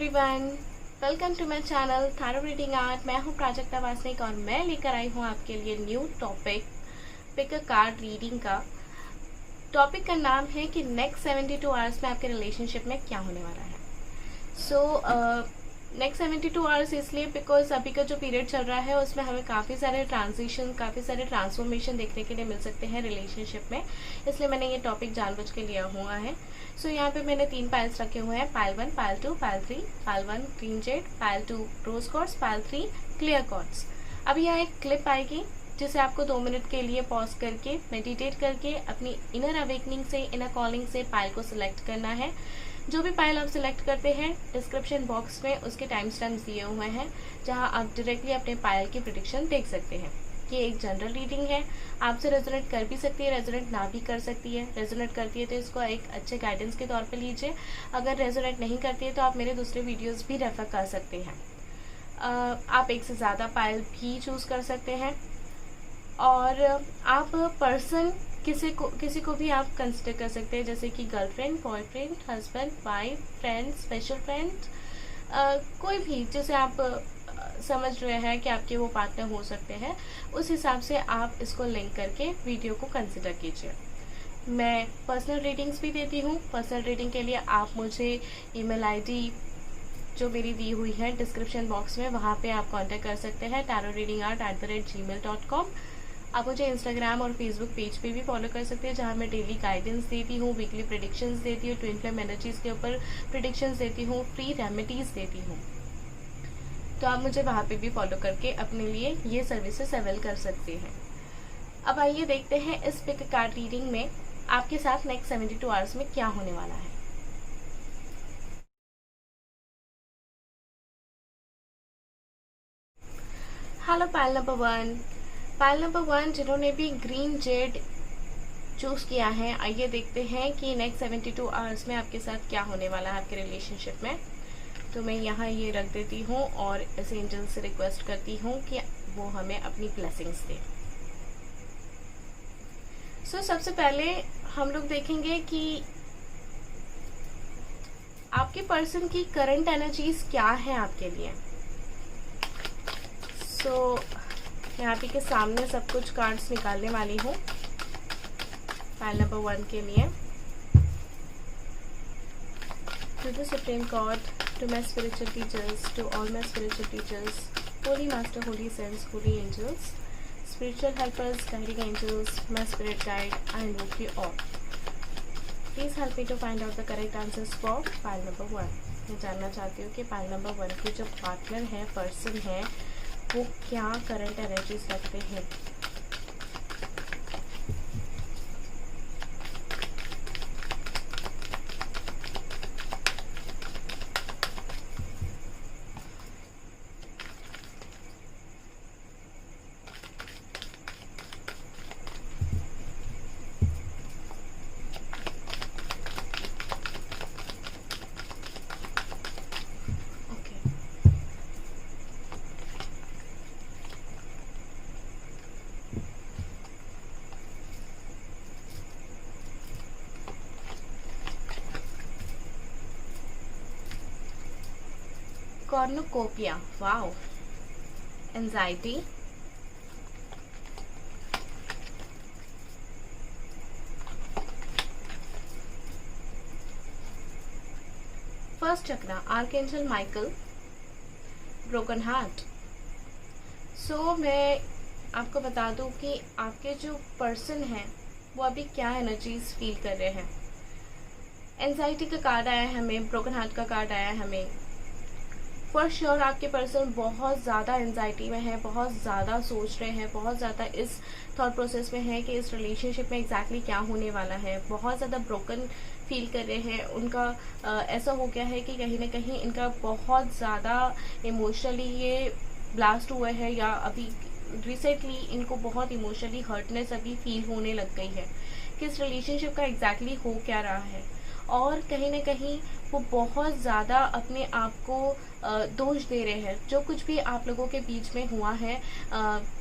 Everyone, welcome to my channel tarot reading art. मैं हूं प्राजक्ता वासनिक और मैं लेकर आई हूं आपके लिए new topic pick a card reading का। टॉपिक का नाम है कि नेक्स्ट 72 आवर्स में आपके रिलेशनशिप में क्या होने वाला है। नेक्स्ट 72 आवर्स इसलिए बिकॉज अभी का जो पीरियड चल रहा है उसमें हमें काफ़ी सारे ट्रांजिशन, काफ़ी सारे ट्रांसफॉर्मेशन देखने के लिए मिल सकते हैं रिलेशनशिप में, इसलिए मैंने ये टॉपिक जानबूझ के लिया हुआ है। यहाँ पे मैंने 3 पाइल्स रखे हुए हैं, pile 1, pile 2, pile 3। Pile 1 green Z, pile 2 रोज कॉर्ड्स, पाइल 3 क्लियर कॉर्ड्स। अब यहाँ एक क्लिप आएगी जिसे आपको 2 मिनट के लिए पॉज करके मेडिटेट करके अपनी इनर अवेकनिंग से, इनर कॉलिंग से पाइल को सिलेक्ट करना है। जो भी पाइल आप सिलेक्ट करते हैं डिस्क्रिप्शन बॉक्स में उसके टाइम स्टैम्प्स दिए हुए हैं, जहां आप डायरेक्टली अपने पाइल की प्रेडिक्शन देख सकते हैं। ये एक जनरल रीडिंग है, आपसे रेजोनेट कर भी सकती है, रेजोनेट ना भी कर सकती है। रेजोनेट करती है तो इसको एक अच्छे गाइडेंस के तौर पे लीजिए, अगर रेजोनेट नहीं करती है तो आप मेरे दूसरे वीडियोस भी रेफर कर सकते हैं। आप एक से ज़्यादा पाइल भी चूज़ कर सकते हैं और आप पर्सन किसी को भी आप कंसिडर कर सकते हैं, जैसे कि girlfriend, boyfriend, husband, wife, friend, special friend, कोई भी जिसे आप समझ रहे हैं कि आपके वो पार्टनर हो सकते हैं, उस हिसाब से आप इसको लिंक करके वीडियो को कंसिडर कीजिए। मैं पर्सनल रीडिंग्स भी देती हूँ। पर्सनल रीडिंग के लिए आप मुझे ईमेल आईडी जो मेरी दी हुई है डिस्क्रिप्शन बॉक्स में, वहाँ पे आप कांटेक्ट कर सकते हैं tarotreadingart@gmail.com। आप मुझे इंस्टाग्राम और फेसबुक पेज पे भी फॉलो कर सकते हैं, जहाँ मैं डेली गाइडेंस देती हूँ, वीकली प्रेडिक्शंस देती हूँ, ट्विन फ्लेम एनर्जीज के ऊपर प्रेडिक्शंस देती हूँ, फ्री रेमेडीज देती हूँ। तो आप मुझे वहाँ पे भी फॉलो करके अपने लिए ये सर्विसेज अवेल कर सकते हैं। अब आइए देखते हैं इस पिक कार्ड रीडिंग में आपके साथ नेक्स्ट 72 आवर्स में क्या होने वाला है। Hello pile number 1। Pile number 1 जिन्होंने भी ग्रीन जेड चूज किया है, आइए देखते हैं कि नेक्स्ट 72 आवर्स में आपके साथ क्या होने वाला है आपके रिलेशनशिप में। तो मैं यहाँ ये रख देती हूँ और इस एंजल से रिक्वेस्ट करती हूँ कि वो हमें अपनी ब्लेसिंग्स दें। सबसे पहले हम लोग देखेंगे कि आपके पर्सन की करंट एनर्जीज क्या है आपके लिए। मैं आप ही के सामने सब कुछ कार्ड्स निकालने वाली हूँ पाइल नंबर 1 के लिए। To the Supreme God, to my spiritual teachers, to all my spiritual teachers, Holy Master, Holy Saints, Holy Angels, spiritual helpers, guiding angels, my spirit guide, I invoke you all. Please help me to find out the correct answers for pile number 1. मैं जानना चाहती हूँ कि pile number 1 के जो partner है, person है, वो क्या करंट एनर्जीज रखते हैं। Cornucopia, wow. एंजाइटी, फर्स्ट चक्रा, आर्कएंजल माइकल, ब्रोकन हार्ट। मैं आपको बता दूं कि आपके जो पर्सन है वो अभी क्या एनर्जीज फील कर रहे हैं। एंजाइटी का कार्ड आया है हमें, ब्रोकन हार्ट का कार्ड आया है हमें। फॉर श्योर आपके पर्सन बहुत ज़्यादा एंजाइटी में है, बहुत ज़्यादा सोच रहे हैं, बहुत ज़्यादा इस थॉट प्रोसेस में है कि इस रिलेशनशिप में एग्जैक्टली क्या होने वाला है। बहुत ज़्यादा ब्रोकन फील कर रहे हैं। उनका ऐसा हो गया है कि कहीं ना कहीं इनका बहुत ज़्यादा इमोशनली ये ब्लास्ट हुआ है, या अभी रिसेंटली इनको बहुत इमोशनली हर्टनेस अभी फील होने लग गई है कि इस रिलेशनशिप का एग्जैक्टली हो क्या रहा है। और कहीं ना कहीं वो बहुत ज़्यादा अपने आप को दोष दे रहे हैं। जो कुछ भी आप लोगों के बीच में हुआ है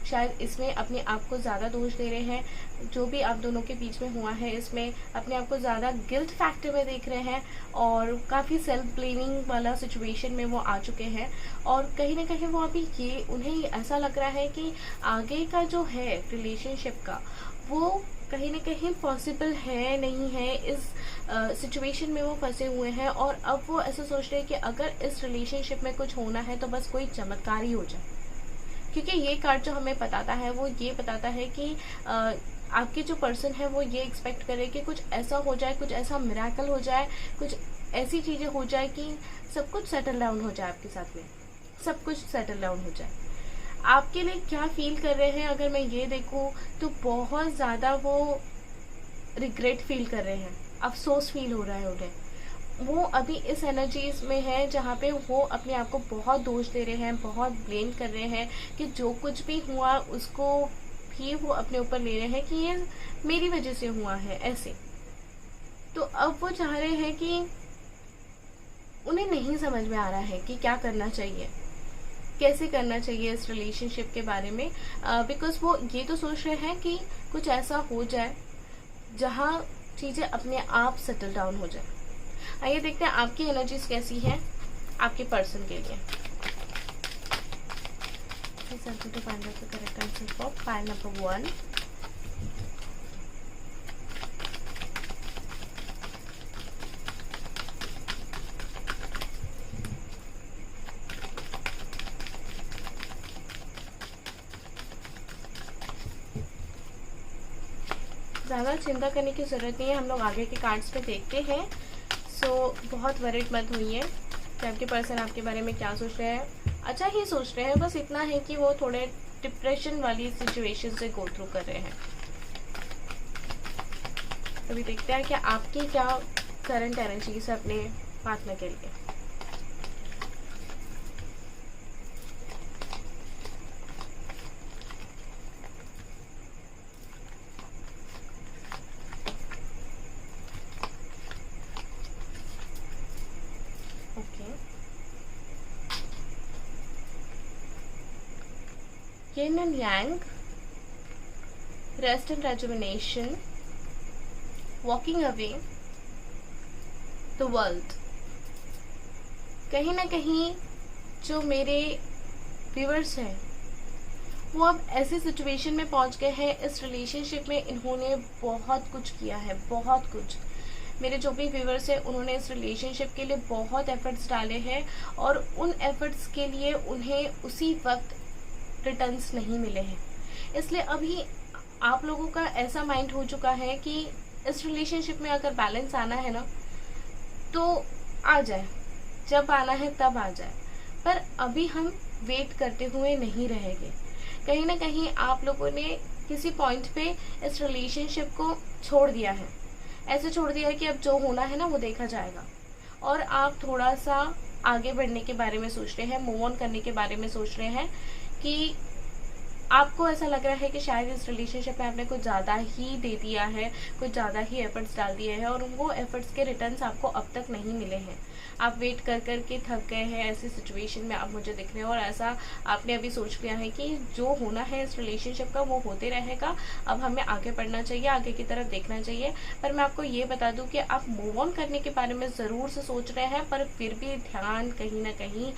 शायद इसमें अपने आप को ज़्यादा दोष दे रहे हैं। जो भी आप दोनों के बीच में हुआ है इसमें अपने आप को ज़्यादा गिल्ट फैक्टर में देख रहे हैं और काफ़ी सेल्फ ब्लेमिंग वाला सिचुएशन में वो आ चुके हैं। और कहीं ना कहीं वो अभी ये उन्हें ऐसा लग रहा है कि आगे का जो है रिलेशनशिप का वो कहीं ना कहीं पॉसिबल है नहीं है। इस सिचुएशन में वो फंसे हुए हैं और अब वो ऐसा सोच रहे हैं कि अगर इस रिलेशनशिप में कुछ होना है तो बस कोई चमत्कार ही हो जाए। क्योंकि ये कार्ड जो हमें बताता है वो ये बताता है कि आपके जो पर्सन है वो ये एक्सपेक्ट करे कि कुछ ऐसा हो जाए, कुछ ऐसा मिरेकल हो जाए, कुछ ऐसी चीज़ें हो जाए कि सब कुछ सेटल डाउन हो जाए, आपके साथ में सब कुछ सेटल डाउन हो जाए। आपके लिए क्या फील कर रहे हैं अगर मैं ये देखूं तो बहुत ज़्यादा वो रिग्रेट फील कर रहे हैं, अफसोस फील हो रहा है उन्हें। वो अभी इस एनर्जीज में है जहाँ पे वो अपने आप को बहुत दोष दे रहे हैं, बहुत ब्लेम कर रहे हैं कि जो कुछ भी हुआ उसको भी वो अपने ऊपर ले रहे हैं कि ये मेरी वजह से हुआ है ऐसे। तो अब वो चाह रहे हैं कि उन्हें नहीं समझ में आ रहा है कि क्या करना चाहिए, कैसे करना चाहिए इस रिलेशनशिप के बारे में। बिकॉज वो ये तो सोच रहे हैं कि कुछ ऐसा हो जाए जहाँ चीज़ें अपने आप सेटल डाउन हो जाए। आइए देखते हैं आपकी एनर्जीज कैसी हैं आपके पर्सन के लिए। Correct answer for pile number 1। ज़्यादा चिंता करने की ज़रूरत नहीं है, हम लोग आगे के कार्ड्स पे देखते हैं। बहुत वरिड मत होइए कि आपके पर्सन आपके बारे में क्या सोच रहे हैं। अच्छा ही सोच रहे हैं, बस इतना है कि वो थोड़े डिप्रेशन वाली सिचुएशन से गो थ्रू कर रहे हैं। अभी देखते हैं कि आपकी क्या करंट एनर्जीज है अपने पार्टनर के लिए। Yin and Yang, rest and rejuvenation, walking away, the world। कहीं ना कहीं जो मेरे व्यूअर्स हैं वो अब ऐसी सिचुएशन में पहुंच गए हैं, इस रिलेशनशिप में इन्होंने बहुत कुछ किया है, बहुत कुछ। मेरे जो भी व्यूअर्स हैं उन्होंने इस रिलेशनशिप के लिए बहुत एफर्ट्स डाले हैं और उन एफर्ट्स के लिए उन्हें उसी वक्त रिटर्न्स नहीं मिले हैं। इसलिए अभी आप लोगों का ऐसा माइंड हो चुका है कि इस रिलेशनशिप में अगर बैलेंस आना है ना तो आ जाए, जब आना है तब आ जाए। पर अभी हम वेट करते हुए नहीं रहेंगे। कहीं ना कहीं आप लोगों ने किसी पॉइंट पे इस रिलेशनशिप को छोड़ दिया है, ऐसे छोड़ दिया है कि अब जो होना है ना वो देखा जाएगा। और आप थोड़ा सा आगे बढ़ने के बारे में सोच रहे हैं, मूव ऑन करने के बारे में सोच रहे हैं कि आपको ऐसा लग रहा है कि शायद इस रिलेशनशिप में आपने कुछ ज़्यादा ही दे दिया है, कुछ ज़्यादा ही एफर्ट्स डाल दिए हैं और वो एफर्ट्स के रिटर्न्स आपको अब तक नहीं मिले हैं। आप वेट कर कर के थक गए हैं, ऐसी सिचुएशन में आप मुझे दिख रहे हैं और ऐसा आपने अभी सोच लिया है कि जो होना है इस रिलेशनशिप का वो होते रहेगा, अब हमें आगे बढ़ना चाहिए, आगे की तरफ देखना चाहिए। पर मैं आपको ये बता दूं कि आप मूव ऑन करने के बारे में ज़रूर से सोच रहे हैं, पर फिर भी ध्यान कहीं ना कहीं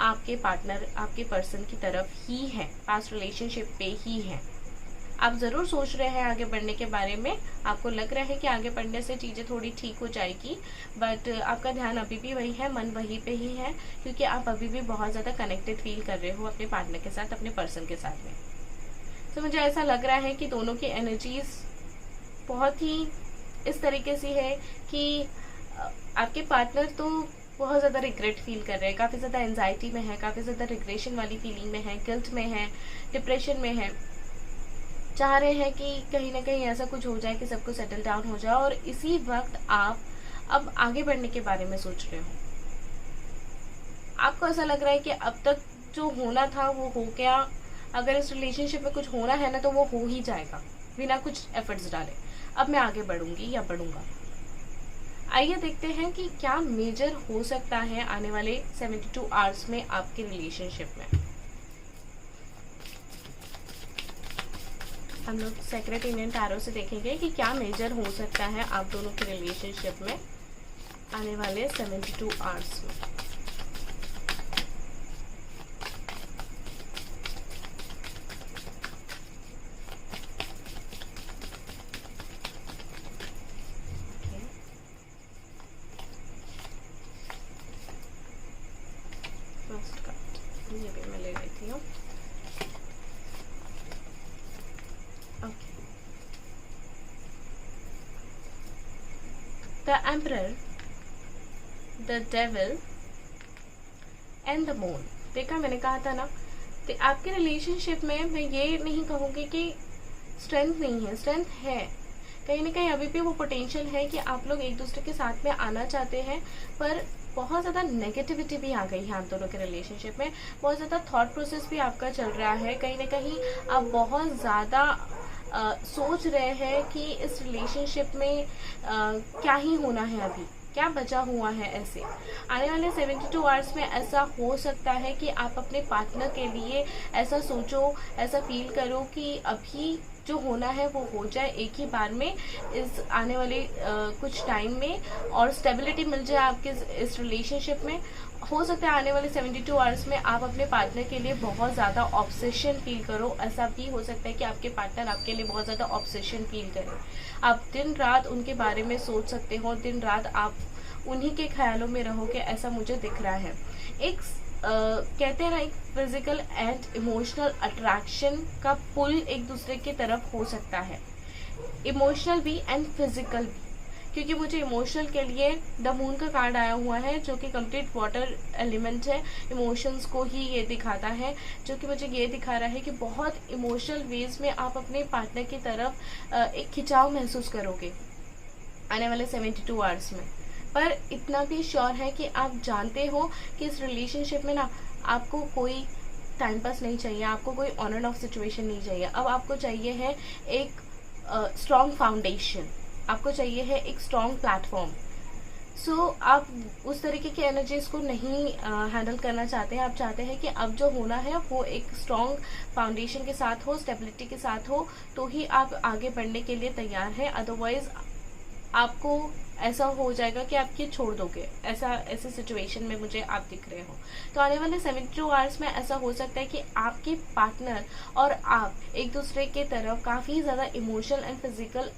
आपके पार्टनर, आपके पर्सन की तरफ ही है, पास्ट रिलेशनशिप पे ही है। आप ज़रूर सोच रहे हैं आगे बढ़ने के बारे में, आपको लग रहा है कि आगे बढ़ने से चीज़ें थोड़ी ठीक हो जाएगी, बट आपका ध्यान अभी भी वही है, मन वहीं पे ही है, क्योंकि आप अभी भी बहुत ज़्यादा कनेक्टेड फील कर रहे हो अपने पार्टनर के साथ, अपने पर्सन के साथ में। तो मुझे ऐसा लग रहा है कि दोनों की एनर्जीज बहुत ही इस तरीके से है कि आपके पार्टनर तो बहुत ज़्यादा रिग्रेट फील कर रहे हैं, काफ़ी ज़्यादा एंजाइटी में है, काफ़ी ज़्यादा रिग्रेशन वाली फीलिंग में है, गिल्ट में है, डिप्रेशन में है। चाह रहे हैं कि कहीं ना कहीं ऐसा कुछ हो जाए कि सब कुछ सेटल डाउन हो जाए और इसी वक्त आप अब आगे बढ़ने के बारे में सोच रहे हो। आपको ऐसा लग रहा है कि अब तक जो होना था वो हो गया, अगर इस रिलेशनशिप में कुछ होना है ना तो वो हो ही जाएगा बिना कुछ एफर्ट्स डाले। अब मैं आगे बढ़ूंगी या बढ़ूंगा। आइए देखते हैं कि क्या मेजर हो सकता है आने वाले 72 आवर्स में आपके रिलेशनशिप में। हम लोग सेक्रेट इंडियन टैरो से देखेंगे कि क्या मेजर हो सकता है आप दोनों के रिलेशनशिप में आने वाले 72 आवर्स में। फर्स्ट कार्ड ये भी मैं ले लेती हूँ। Okay, the emperor, the devil and the moon. देखा, मैंने कहा था ना, तो आपके रिलेशनशिप में मैं ये नहीं कहूँगी कि स्ट्रेंथ नहीं है, स्ट्रेंथ है। कहीं ना कहीं अभी भी वो पोटेंशियल है कि आप लोग एक दूसरे के साथ में आना चाहते हैं, पर बहुत ज़्यादा नेगेटिविटी भी आ गई है आप दोनों के रिलेशनशिप में। बहुत ज़्यादा थॉट प्रोसेस भी आपका चल रहा है। कहीं ना कहीं आप बहुत ज़्यादा सोच रहे हैं कि इस रिलेशनशिप में क्या ही होना है, अभी क्या बचा हुआ है। ऐसे आने वाले 72 आवर्स में ऐसा हो सकता है कि आप अपने पार्टनर के लिए ऐसा सोचो, ऐसा फील करो कि अभी जो होना है वो हो जाए एक ही बार में, इस आने वाले कुछ टाइम में, और स्टेबिलिटी मिल जाए आपके इस रिलेशनशिप में। हो सकता है आने वाले 72 आवर्स में आप अपने पार्टनर के लिए बहुत ज़्यादा ऑब्सेशन फील करो। ऐसा भी हो सकता है कि आपके पार्टनर आपके लिए बहुत ज़्यादा ऑब्सेशन फील करें। आप दिन रात उनके बारे में सोच सकते हो, दिन रात आप उन्हीं के ख्यालों में रहोगे, ऐसा मुझे दिख रहा है। एक कहते हैं ना, एक फिजिकल एंड इमोशनल अट्रैक्शन का पुल एक दूसरे की तरफ हो सकता है, इमोशनल भी एंड फिजिकल भी। क्योंकि मुझे इमोशनल के लिए द मून का कार्ड आया हुआ है, जो कि कंप्लीट वाटर एलिमेंट है, इमोशंस को ही ये दिखाता है, जो कि मुझे ये दिखा रहा है कि बहुत इमोशनल वेज में आप अपने पार्टनर की तरफ एक खिंचाव महसूस करोगे आने वाले 72 आवर्स में। पर इतना भी श्योर है कि आप जानते हो कि इस रिलेशनशिप में ना आपको कोई टाइम पास नहीं चाहिए, आपको कोई ऑन एंड ऑफ सिचुएशन नहीं चाहिए। अब आपको चाहिए है एक स्ट्रॉन्ग फाउंडेशन, आपको चाहिए है एक स्ट्रॉन्ग प्लेटफॉर्म। सो आप उस तरीके की एनर्जीज को नहीं हैंडल करना चाहते हैं। आप चाहते हैं कि अब जो होना है वो एक स्ट्रॉन्ग फाउंडेशन के साथ हो, स्टेबिलिटी के साथ हो, तो ही आप आगे बढ़ने के लिए तैयार हैं। अदरवाइज आपको ऐसा हो जाएगा कि आप ये छोड़ दोगे, ऐसे सिचुएशन में मुझे आप दिख रहे हो। तो आने वाले 72 आवर्स में ऐसा हो सकता है कि आपके पार्टनर और आप एक दूसरे के तरफ काफ़ी ज़्यादा इमोशनल एंड फिजिकल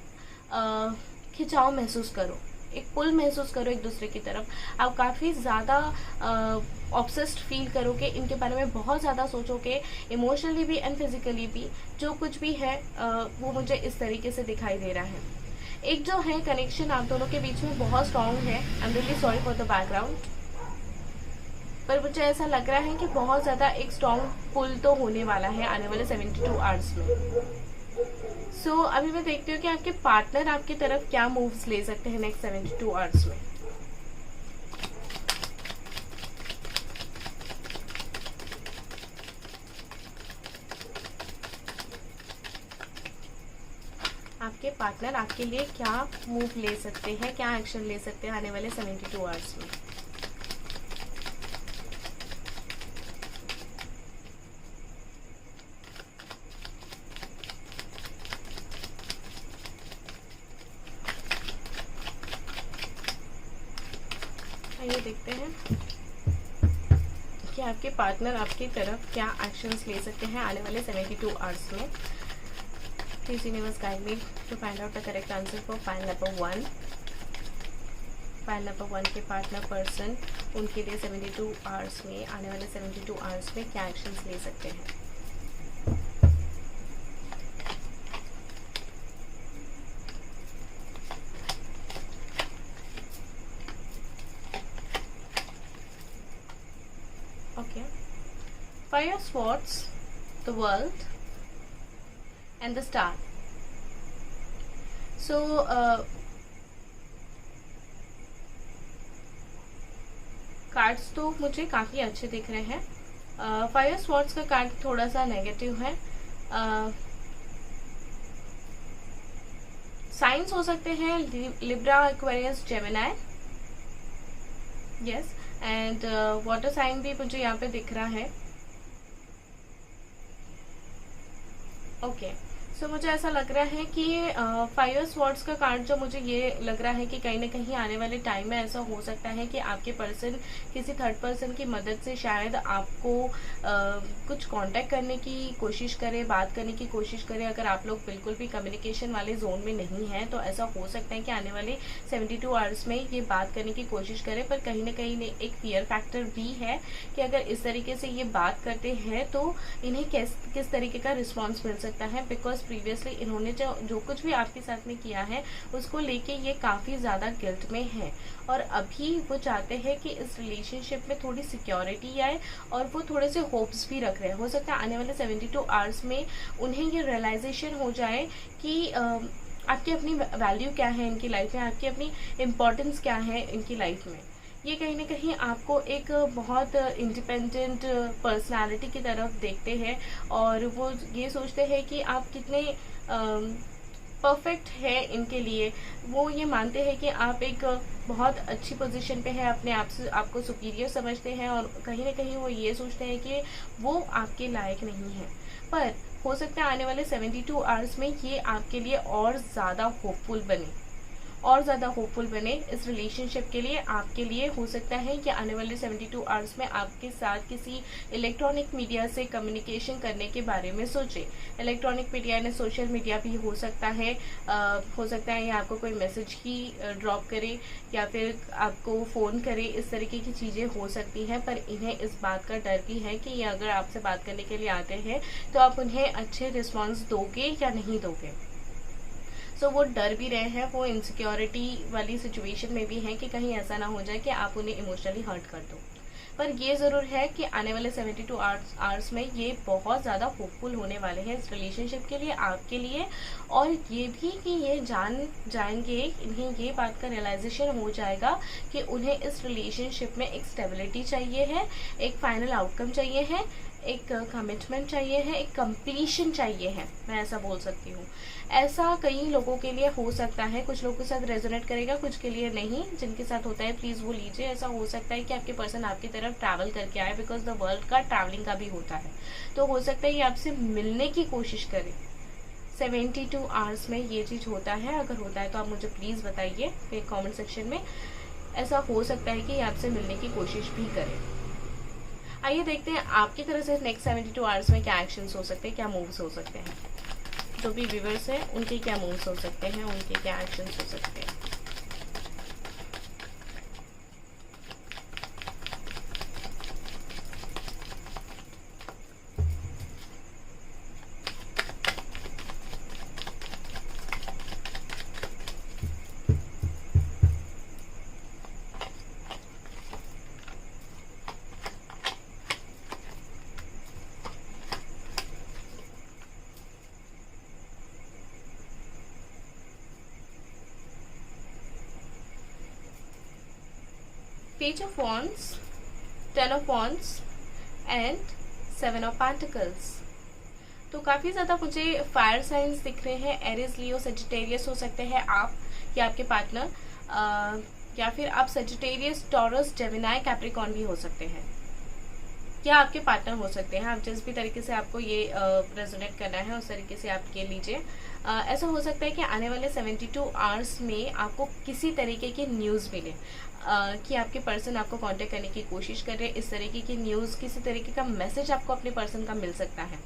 खिंचाव महसूस करो, एक पुल महसूस करो एक दूसरे की तरफ। आप काफ़ी ज़्यादा ऑब्सेस्ड फील करोगे, इनके बारे में बहुत ज़्यादा सोचोगे, इमोशनली भी एंड फिजिकली भी। जो कुछ भी है वो मुझे इस तरीके से दिखाई दे रहा है। एक जो है कनेक्शन आप दोनों के बीच में बहुत स्ट्रॉन्ग है। I am really sorry for the background, पर मुझे ऐसा लग रहा है कि बहुत ज़्यादा एक स्ट्रॉन्ग पुल तो होने वाला है आने वाले 72 आवर्स में। सो अभी मैं देखती हूँ कि आपके पार्टनर आपकी तरफ क्या मूव्स ले सकते हैं नेक्स्ट 72 आवर्स में। आपके पार्टनर आपके लिए क्या मूव ले सकते हैं, क्या एक्शन ले सकते हैं आने वाले 72 आवर्स में। आइए देखते हैं कि आपके पार्टनर आपकी तरफ क्या एक्शंस ले सकते हैं आने वाले 72 आवर्स में। Please universe guide me to find out the correct answer for file number 1. File number 1 के पार्टनर पर्सन उनके लिए 72 आवर्स में, आने वाले 72 आवर्स में क्या एक्शंस ले सकते हैं। Okay, fire swords, the world and the star. So cards तो मुझे काफ़ी अच्छे दिख रहे हैं। फायर स्वॉर्ड्स का कार्ड थोड़ा सा नेगेटिव है। साइंस हो सकते हैं Libra, Aquarius, Gemini, yes, and water sign भी मुझे यहाँ पे दिख रहा है। ओके, सो मुझे ऐसा लग रहा है कि 5 स्वॉर्ड्स का कार्ड जो मुझे ये लग रहा है कि कहीं ना कहीं आने वाले टाइम में ऐसा हो सकता है कि आपके पर्सन किसी थर्ड पर्सन की मदद से शायद आपको कुछ कांटेक्ट करने की कोशिश करे, बात करने की कोशिश करे। अगर आप लोग बिल्कुल भी कम्युनिकेशन वाले जोन में नहीं हैं तो ऐसा हो सकता है कि आने वाले 72 आवर्स में ये बात करने की कोशिश करे, पर कहीं ना कहीं एक फियर फैक्टर भी है कि अगर इस तरीके से ये बात करते हैं तो इन्हें किस तरीके का रिस्पॉन्स मिल सकता है, बिकॉज प्रीवियसली इन्होंने जो कुछ भी आपके साथ में किया है उसको लेके ये काफ़ी ज़्यादा गिल्ट में है, और अभी वो चाहते हैं कि इस रिलेशनशिप में थोड़ी सिक्योरिटी आए, और वो थोड़े से होप्स भी रख रहे हैं। हो सकता है आने वाले 72 आवर्स में उन्हें ये रियलाइजेशन हो जाए कि आपकी अपनी वैल्यू क्या है इनकी लाइफ में, आपकी अपनी इम्पोर्टेंस क्या है इनकी लाइफ में। ये कहीं ना कहीं आपको एक बहुत इंडिपेंडेंट पर्सनालिटी की तरफ देखते हैं, और वो ये सोचते हैं कि आप कितने परफेक्ट है इनके लिए। वो ये मानते हैं कि आप एक बहुत अच्छी पोजीशन पे है, अपने आप से आपको सुपीरियर समझते हैं, और कहीं ना कहीं वो ये सोचते हैं कि वो आपके लायक नहीं है। पर हो सकता है आने वाले 72 आवर्स में ये आपके लिए और ज़्यादा होपफुल बने इस रिलेशनशिप के लिए। आपके लिए हो सकता है कि आने वाले 72 आवर्स में आपके साथ किसी इलेक्ट्रॉनिक मीडिया से कम्युनिकेशन करने के बारे में सोचे। इलेक्ट्रॉनिक मीडिया ने सोशल मीडिया भी हो सकता है, ये आपको कोई मैसेज ही ड्रॉप करे या फिर आपको फ़ोन करे, इस तरीके की चीज़ें हो सकती हैं। पर इन्हें इस बात का डर भी है कि ये अगर आपसे बात करने के लिए आते हैं तो आप उन्हें अच्छे रिस्पॉन्स दोगे या नहीं दोगे। सो वो डर भी रहे हैं, वो इनसिक्योरिटी वाली सिचुएशन में भी हैं कि कहीं ऐसा ना हो जाए कि आप उन्हें इमोशनली हर्ट कर दो। पर ये ज़रूर है कि आने वाले 72 आवर्स में ये बहुत ज़्यादा होपफुल होने वाले हैं इस रिलेशनशिप के लिए, आपके लिए, और ये भी कि ये जाएंगे, इन्हें ये बात का रियलाइजेशन हो जाएगा कि उन्हें इस रिलेशनशिप में एक स्टेबिलिटी चाहिए है, एक फाइनल आउटकम चाहिए है, एक कमिटमेंट चाहिए है, एक कंप्लीशन चाहिए है, मैं ऐसा बोल सकती हूँ। ऐसा कई लोगों के लिए हो सकता है, कुछ लोगों के साथ रेजोनेट करेगा, कुछ के लिए नहीं। जिनके साथ होता है प्लीज़ वो लीजिए। ऐसा हो सकता है कि आपके पर्सन आपकी तरफ ट्रैवल करके आए, बिकॉज द वर्ल्ड का ट्रैवलिंग का भी होता है, तो हो सकता है ये आपसे मिलने की कोशिश करे। 72 आवर्स में ये चीज़ होता है। अगर होता है तो आप मुझे प्लीज़ बताइए फिर कमेंट सेक्शन में। ऐसा हो सकता है कि ये आपसे मिलने की कोशिश भी करे। आइए देखते हैं आपकी तरफ से नेक्स्ट 72 आवर्स में क्या एक्शंस हो सकते हैं, क्या मूव्स हो सकते हैं। जो भी व्यूअर्स हैं उनके क्या मूव्स हो सकते हैं, उनके क्या एक्शंस हो सकते हैं। Page of Wands, 10 of Wands and 7 of Pentacles। तो काफ़ी ज़्यादा मुझे फायर साइंस दिख रहे हैं। एरिस, लियो, सजिटेरियस हो सकते हैं आप या आपके पार्टनर, या फिर आप सजिटेरियस, टॉरस, जेमिनी, कैप्रिकॉर्न भी हो सकते हैं, या आपके पार्टनर हो सकते हैं। आप जिस भी तरीके से आपको ये रेजोनेट करना है उस तरीके से आप ये लीजिए। ऐसा हो सकता है कि आने वाले 72 आवर्स में आपको किसी तरीके की न्यूज़ मिले, कि आपके पर्सन आपको कांटेक्ट करने की कोशिश कर रहे हैं। इस तरीके की न्यूज़, किसी तरीके का मैसेज आपको अपने पर्सन का मिल सकता है।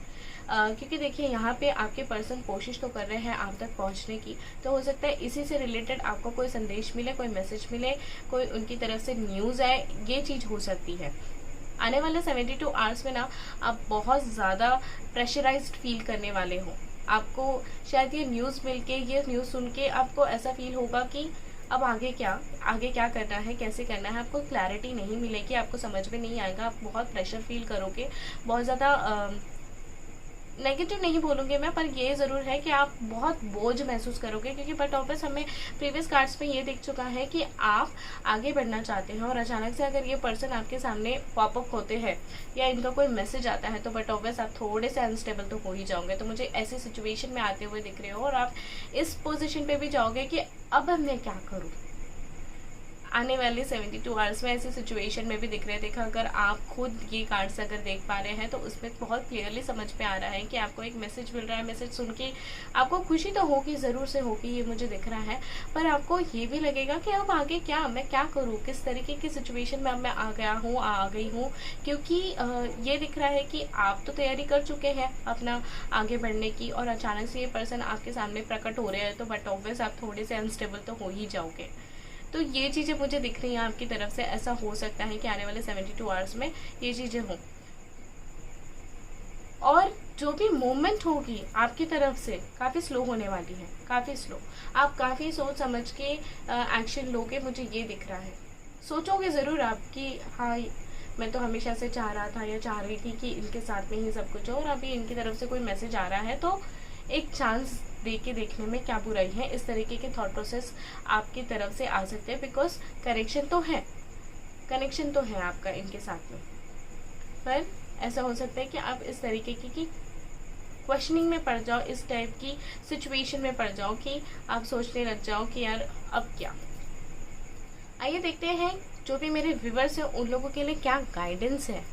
क्योंकि देखिए यहाँ पे आपके पर्सन कोशिश तो कर रहे हैं आप तक पहुँचने की, तो हो सकता है इसी से रिलेटेड आपको कोई संदेश मिले, कोई मैसेज मिले, कोई उनकी तरफ से न्यूज़ आए, ये चीज़ हो सकती है। आने वाले 72 आवर्स में ना आप बहुत ज़्यादा प्रेशराइज्ड फील करने वाले हो। आपको शायद ये न्यूज़ मिल के, ये न्यूज़ सुन के आपको ऐसा फील होगा कि अब आगे क्या करना है, कैसे करना है, आपको क्लैरिटी नहीं मिलेगी, आपको समझ में नहीं आएगा। आप बहुत प्रेशर फील करोगे, बहुत ज़्यादा नेगेटिव नहीं बोलूँगी मैं, पर ये ज़रूर है कि आप बहुत बोझ महसूस करोगे, क्योंकि बट ऑफिस हमें प्रीवियस कार्ड्स में ये दिख चुका है कि आप आगे बढ़ना चाहते हैं और अचानक से अगर ये पर्सन आपके सामने पॉपअप होते हैं या इनका कोई मैसेज आता है तो बट ऑफिस आप थोड़े से अनस्टेबल तो हो ही जाओगे। तो मुझे ऐसी सिचुएशन में आते हुए दिख रहे हो और आप इस पोजिशन पर भी जाओगे कि अब मैं क्या करूँ। आने वाले 72 आवर्स में ऐसी सिचुएशन में भी दिख रहे थे। देखा, अगर आप खुद ये कार्ड्स अगर देख पा रहे हैं तो उसमें बहुत क्लियरली समझ में आ रहा है कि आपको एक मैसेज मिल रहा है। मैसेज सुन के आपको खुशी तो होगी, ज़रूर से होगी, ये मुझे दिख रहा है, पर आपको ये भी लगेगा कि अब आगे क्या, मैं क्या करूँ, किस तरीके की सिचुएशन में अब मैं आ गई हूँ, क्योंकि ये दिख रहा है कि आप तो तैयारी कर चुके हैं अपना आगे बढ़ने की और अचानक से ये पर्सन आपके सामने प्रकट हो रहे हैं तो बट ऑब्वियस आप थोड़े से अनस्टेबल तो हो ही जाओगे। तो ये चीज़ें मुझे दिख रही हैं आपकी तरफ से। ऐसा हो सकता है कि आने वाले 72 आवर्स में ये चीज़ें हों, और जो भी मूवमेंट होगी आपकी तरफ से काफ़ी स्लो होने वाली है, काफ़ी स्लो। आप काफ़ी सोच समझ के एक्शन लोगे, मुझे ये दिख रहा है। सोचोगे ज़रूर आप कि हाँ, मैं तो हमेशा से चाह रहा था या चाह रही थी कि इनके साथ में ही सब कुछ हो, और अभी इनकी तरफ से कोई मैसेज आ रहा है तो एक चांस दे के देखने में क्या बुराई है। इस तरीके के थॉट प्रोसेस आपकी तरफ से आ सकते हैं, बिकॉज कनेक्शन तो है आपका इनके साथ में। पर ऐसा हो सकता है कि आप इस तरीके की क्वेश्चनिंग में पड़ जाओ, इस टाइप की सिचुएशन में पड़ जाओ कि आप सोचने लग जाओ कि यार अब क्या। आइए देखते हैं जो भी मेरे व्यूअर्स हैं उन लोगों के लिए क्या गाइडेंस है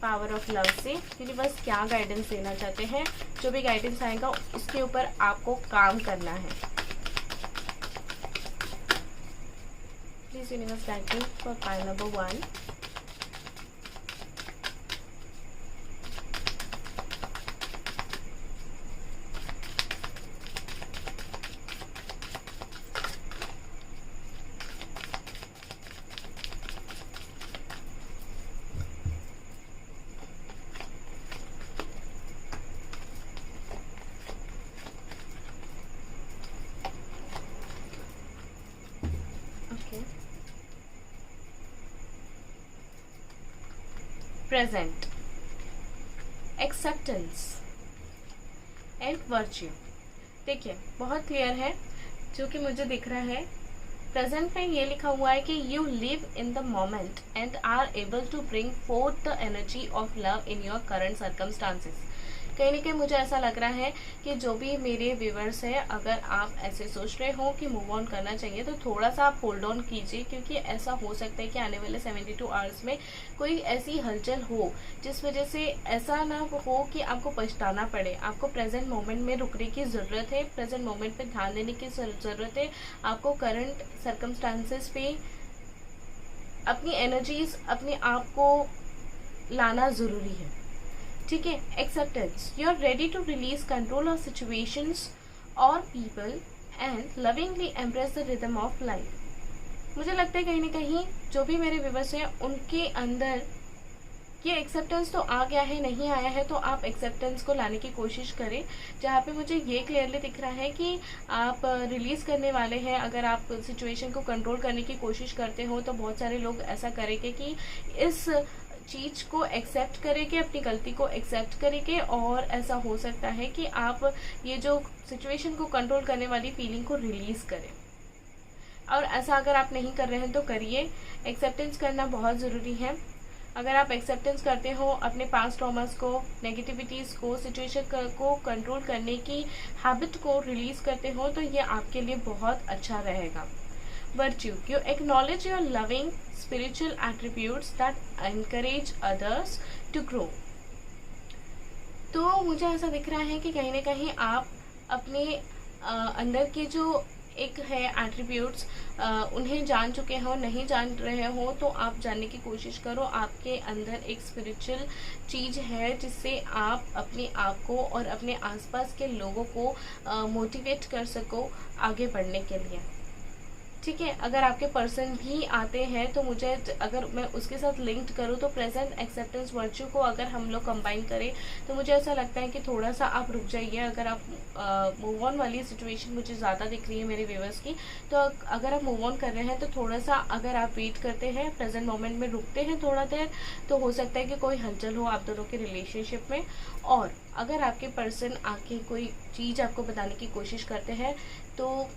पावर ऑफ लव से। यूनिवर्स क्या गाइडेंस देना चाहते हैं, जो भी गाइडेंस आएगा उसके ऊपर आपको काम करना है। Please universe guide me for pile number 1। Present, acceptance and virtue. देखिए बहुत क्लियर है जो कि मुझे दिख रहा है। प्रेजेंट में ये लिखा हुआ है कि you live in the moment and are able to bring forth the energy of love in your current circumstances. कहीं ना कहीं मुझे ऐसा लग रहा है कि जो भी मेरे व्यूअर्स हैं, अगर आप ऐसे सोच रहे हो कि मूव ऑन करना चाहिए तो थोड़ा सा आप होल्ड ऑन कीजिए, क्योंकि ऐसा हो सकता है कि आने वाले 72 आवर्स में कोई ऐसी हलचल हो जिस वजह से ऐसा ना हो कि आपको पछताना पड़े। आपको प्रेजेंट मोमेंट में रुकने की ज़रूरत है, प्रेजेंट मोमेंट पे ध्यान देने की ज़रूरत है। आपको करंट सर्कमस्टांसेस पे अपनी एनर्जीज, अपने आप को लाना ज़रूरी है। ठीक है, acceptance, you are ready to release control of situations और people and lovingly embrace the rhythm of life. मुझे लगता है कहीं ना कहीं जो भी मेरे व्यूअर्स हैं उनके अंदर ये एक्सेप्टेंस तो आ गया है, नहीं आया है तो आप एक्सेप्टेंस को लाने की कोशिश करें। जहाँ पे मुझे ये क्लियरली दिख रहा है कि आप रिलीज करने वाले हैं। अगर आप सिचुएशन को कंट्रोल करने की कोशिश करते हो तो बहुत सारे लोग ऐसा करेंगे कि इस चीज़ को एक्सेप्ट करेंगे, अपनी गलती को एक्सेप्ट करेंगे, और ऐसा हो सकता है कि आप ये जो सिचुएशन को कंट्रोल करने वाली फीलिंग को रिलीज करें। और ऐसा अगर आप नहीं कर रहे हैं तो करिए। एक्सेप्टेंस करना बहुत ज़रूरी है। अगर आप एक्सेप्टेंस करते हो, अपने पास्ट ट्रॉमास को, नेगेटिविटीज़ को, सिचुएशन को कंट्रोल करने की हैबिट को रिलीज करते हो तो ये आपके लिए बहुत अच्छा रहेगा। Virtue, you acknowledge your loving spiritual attributes that encourage others to grow. तो मुझे ऐसा दिख रहा है कि कहीं ना कहीं आप अपने अंदर के जो एक है एट्रीब्यूट्स, उन्हें जान चुके हो, नहीं जान रहे हो तो आप जानने की कोशिश करो। आपके अंदर एक स्पिरिचुअल चीज़ है जिससे आप अपने आप को और अपने आसपास के लोगों को मोटिवेट कर सको आगे बढ़ने के लिए। ठीक है। अगर आपके पर्सन भी आते हैं तो मुझे, अगर मैं उसके साथ लिंक्ड करूँ तो प्रेजेंट एक्सेप्टेंस वर्च्यू को अगर हम लोग कंबाइन करें तो मुझे ऐसा लगता है कि थोड़ा सा आप रुक जाइए। अगर आप मूव ऑन वाली सिचुएशन मुझे ज़्यादा दिख रही है मेरे व्यूअर्स की, तो अगर आप मूव ऑन कर रहे हैं तो थोड़ा सा अगर आप वेट करते हैं, प्रेजेंट मोमेंट में रुकते हैं थोड़ा देर, तो हो सकता है कि कोई हलचल हो आप दोनों के रिलेशनशिप में। और अगर आपके पर्सन आके कोई चीज़ आपको बताने की कोशिश करते हैं तो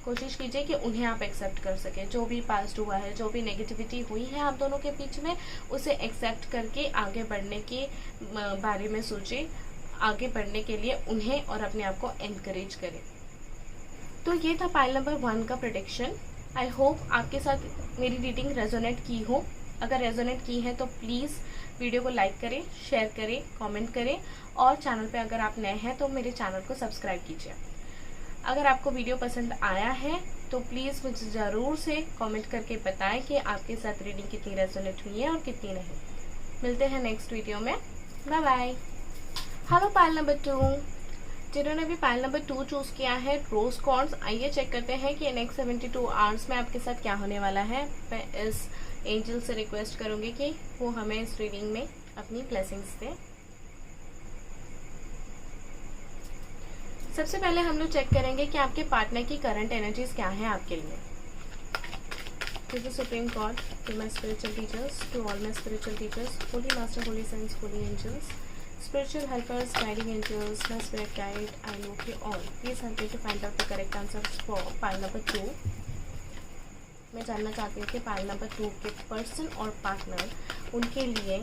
कोशिश कीजिए कि उन्हें आप एक्सेप्ट कर सकें। जो भी पास्ट हुआ है, जो भी नेगेटिविटी हुई है आप दोनों के बीच में, उसे एक्सेप्ट करके आगे बढ़ने के बारे में सोचें, आगे बढ़ने के लिए उन्हें और अपने आप को एनकरेज करें। तो ये था पाइल नंबर 1 का प्रेडिक्शन। आई होप आपके साथ मेरी रीडिंग रेजोनेट की हो। अगर रेजोनेट की है तो प्लीज़ वीडियो को लाइक करें, शेयर करें, कमेंट करें, और चैनल पे अगर आप नए हैं तो मेरे चैनल को सब्सक्राइब कीजिए। अगर आपको वीडियो पसंद आया है तो प्लीज़ मुझे ज़रूर से कमेंट करके बताएं कि आपके साथ रीडिंग कितनी रेजोनेट हुई है और कितनी नहीं। मिलते हैं नेक्स्ट वीडियो में। Bye bye. Hello pile number 2, जिन्होंने भी पाइल नंबर 2 चूज़ किया है, रोज कॉर्ड्स, आइए चेक करते हैं कि नेक्स्ट 72 आवर्स में आपके साथ क्या होने वाला है। मैं इस एंजल से रिक्वेस्ट करूँगी कि वो हमें इस रीडिंग में अपनी ब्लेसिंग्स दें। सबसे पहले हम लोग चेक करेंगे कि आपके पार्टनर की करंट एनर्जीज क्या है आपके लिए। To the supreme God, to my spiritual teachers, to all my spiritual teachers, holy master, holy saints, holy angels, spiritual helpers, guiding angels, my spirit guide, I love you all. Please help me to find out the correct answers for pile number 2. मैं जानना चाहती हूँ कि pile number 2 के person और partner, उनके लिए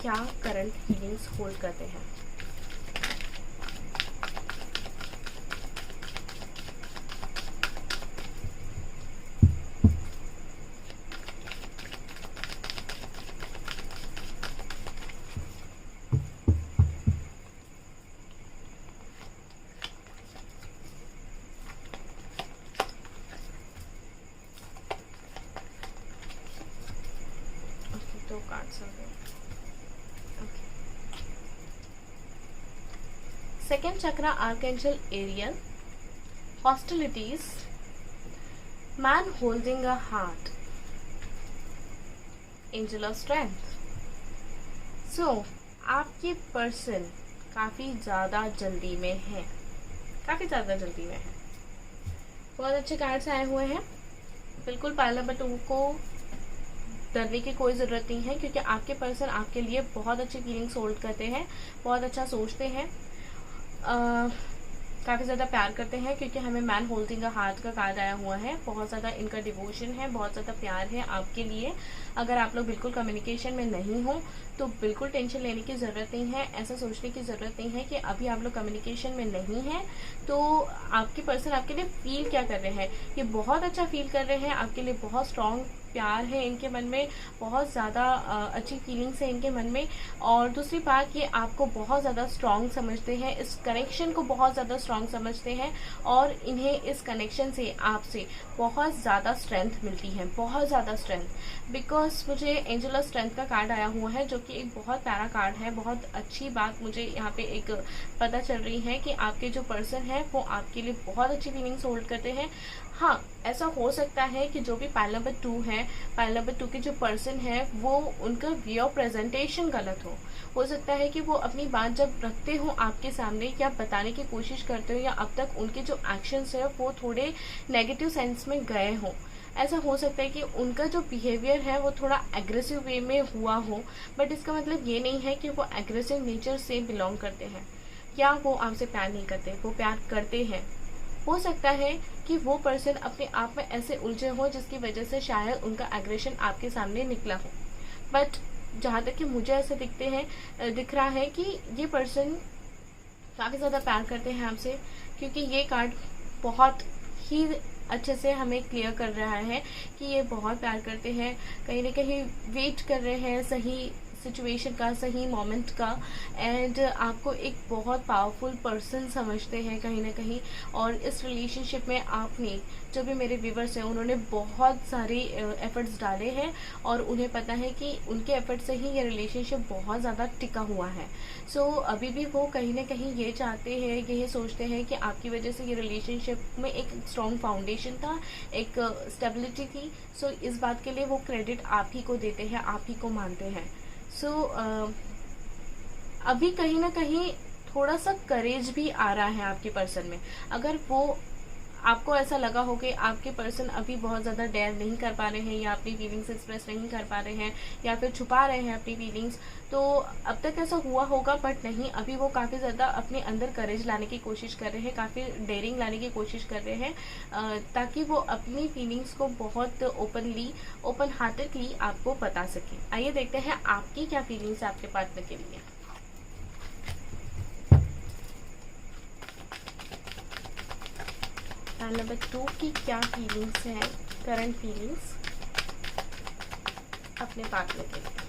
क्या करंट फीलिंग्स होल्ड करते हैं। दो कार्ड्स हो गए। Okay, second chakra, archangel Ariel, hostilities, man holding a heart, angel of strength. So आपके पर्सन काफ़ी ज़्यादा जल्दी में है, काफ़ी ज़्यादा जल्दी में है। बहुत अच्छे कार्ड्स आए हुए हैं। बिल्कुल पाइल नंबर 2 को डरने की कोई ज़रूरत नहीं है, क्योंकि आपके पर्सन आपके लिए बहुत अच्छी फीलिंग्स होल्ड करते हैं, बहुत अच्छा सोचते हैं, काफ़ी ज़्यादा प्यार करते हैं, क्योंकि हमें मैन होल्डिंग अ हार्ट का कार्ड आया हुआ है। बहुत ज़्यादा इनका डिवोशन है, बहुत ज़्यादा प्यार है आपके लिए। अगर आप लोग बिल्कुल कम्युनिकेशन में नहीं हो तो बिल्कुल टेंशन लेने की ज़रूरत नहीं है, ऐसा सोचने की ज़रूरत नहीं है कि अभी आप लोग कम्युनिकेशन में नहीं हैं तो आपके पर्सन आपके लिए फील क्या कर रहे हैं। ये बहुत अच्छा फील कर रहे हैं आपके लिए, बहुत स्ट्रॉन्ग प्यार है इनके मन में, बहुत ज़्यादा अच्छी फीलिंग्स है इनके मन में। और दूसरी बात, ये आपको बहुत ज़्यादा स्ट्रॉन्ग समझते हैं, इस कनेक्शन को बहुत ज़्यादा स्ट्रॉन्ग समझते हैं, और इन्हें इस कनेक्शन से आपसे बहुत ज़्यादा स्ट्रेंथ मिलती है, बहुत ज़्यादा स्ट्रेंथ। बिकॉज मुझे एंजल ऑफ स्ट्रेंथ का कार्ड आया हुआ है, जो कि एक बहुत प्यारा कार्ड है। बहुत अच्छी बात मुझे यहाँ पे एक पता चल रही है कि आपके जो पर्सन है वो आपके लिए बहुत अच्छी फीलिंग्स होल्ड करते हैं। हाँ, ऐसा हो सकता है कि जो भी पाइल नंबर 2 है, पाइल नंबर 2 के जो पर्सन है वो उनका वे ऑफ प्रेजेंटेशन गलत हो सकता है कि वो अपनी बात जब रखते हो आपके सामने या बताने की कोशिश करते हो, या अब तक उनके जो एक्शंस है वो थोड़े नेगेटिव सेंस में गए हों। ऐसा हो सकता है कि उनका जो बिहेवियर है वो थोड़ा एग्रेसिव वे में हुआ हो, बट इसका मतलब ये नहीं है कि वो एग्रेसिव नेचर से बिलोंग करते हैं या वो आपसे प्यार नहीं करते, वो प्यार करते हैं। हो सकता है कि वो पर्सन अपने आप में ऐसे उलझे हो जिसकी वजह से शायद उनका एग्रेशन आपके सामने निकला हो, बट जहाँ तक कि मुझे ऐसे दिख रहा है कि ये पर्सन काफ़ी ज़्यादा प्यार करते हैं आपसे, क्योंकि ये कार्ड बहुत ही अच्छे से हमें क्लियर कर रहा है कि ये बहुत प्यार करते हैं, कहीं ना कहीं वेट कर रहे हैं सही सिचुएशन का, सही मोमेंट का, एंड आपको एक बहुत पावरफुल पर्सन समझते हैं कहीं ना कहीं। और इस रिलेशनशिप में आपने, जो भी मेरे व्यूवर्स हैं, उन्होंने बहुत सारे एफर्ट्स डाले हैं और उन्हें पता है कि उनके एफर्ट से ही ये रिलेशनशिप बहुत ज़्यादा टिका हुआ है। सो अभी भी वो कहीं ना कहीं ये चाहते हैं, ये सोचते हैं कि आपकी वजह से ये रिलेशनशिप में एक स्ट्रॉन्ग फाउंडेशन था, एक स्टेबिलिटी थी। सो इस बात के लिए वो क्रेडिट आप ही को देते हैं, आप ही को मानते हैं। सो अभी कहीं ना कहीं थोड़ा सा करेज भी आ रहा है आपके पर्सन में। अगर वो, आपको ऐसा लगा हो कि आपके पर्सन अभी बहुत ज़्यादा डेयर नहीं कर पा रहे हैं, या अपनी फीलिंग्स एक्सप्रेस नहीं कर पा रहे हैं, या फिर छुपा रहे हैं अपनी फीलिंग्स, तो अब तक ऐसा हुआ होगा, बट नहीं, अभी वो काफ़ी ज़्यादा अपने अंदर करेज लाने की कोशिश कर रहे हैं, काफ़ी डेयरिंग लाने की कोशिश कर रहे हैं, ताकि वो अपनी फीलिंग्स को बहुत ओपनली, ओपन हार्टेडली आपको बता सकें। आइए देखते हैं आपकी क्या फीलिंग्स है आपके पार्टनर के लिए। नंबर 2 की क्या फीलिंग्स हैं, करंट फीलिंग्स अपने पार्टनर के लिए।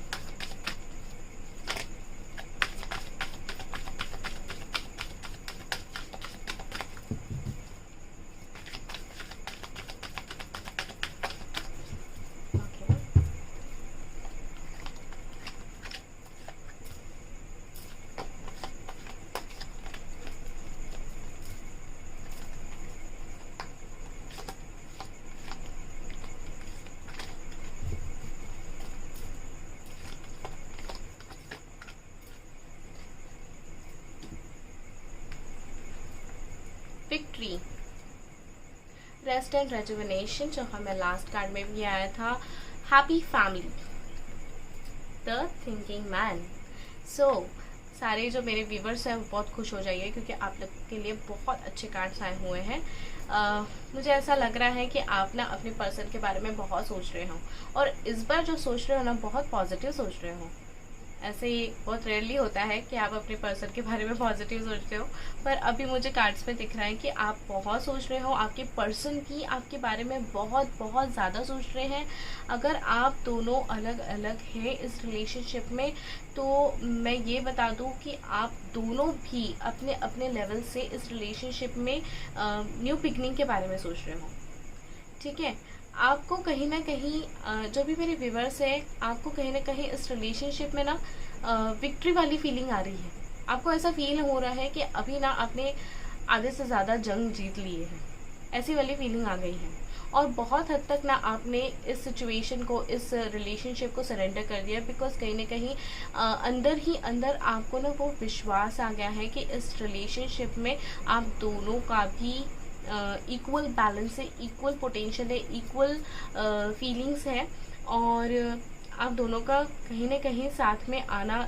विक्ट्री, रेस्ट एंड रेजुविनेशन, जो हमें लास्ट कार्ड में भी आया था। Happy family, the thinking man. So सारे जो मेरे व्यूवर्स हैं वो बहुत खुश हो जाइए, क्योंकि आप लोग के लिए बहुत अच्छे कार्ड्स आए हुए हैं। मुझे ऐसा लग रहा है कि आप ना अपने पर्सन के बारे में बहुत सोच रहे हो, और इस बार जो सोच रहे हो ना, बहुत पॉजिटिव सोच रहे हो। ऐसे ही बहुत रेयरली होता है कि आप अपने पर्सन के बारे में पॉजिटिव सोचते हो, पर अभी मुझे कार्ड्स में दिख रहा है कि आप बहुत सोच रहे हो, आपके पर्सन की आपके बारे में बहुत बहुत ज़्यादा सोच रहे हैं। अगर आप दोनों अलग अलग हैं इस रिलेशनशिप में, तो मैं ये बता दूं कि आप दोनों भी अपने अपने लेवल से इस रिलेशनशिप में न्यू बिगनिंग के बारे में सोच रहे हो। ठीक है, आपको कहीं ना कहीं जो भी मेरे व्यूवर्स हैं, आपको कहीं ना कहीं इस रिलेशनशिप में ना विक्ट्री वाली फीलिंग आ रही है। आपको ऐसा फील हो रहा है कि अभी ना आपने आधे से ज़्यादा जंग जीत लिए हैं, ऐसी वाली फीलिंग आ गई है। और बहुत हद तक ना आपने इस सिचुएशन को, इस रिलेशनशिप को सरेंडर कर दिया, बिकॉज कहीं ना कहीं अंदर ही अंदर आपको ना वो विश्वास आ गया है कि इस रिलेशनशिप में आप दोनों का भी इक्वल बैलेंस है, इक्वल पोटेंशियल है, इक्वल फीलिंग्स है, और आप दोनों का कहीं ना कहीं साथ में आना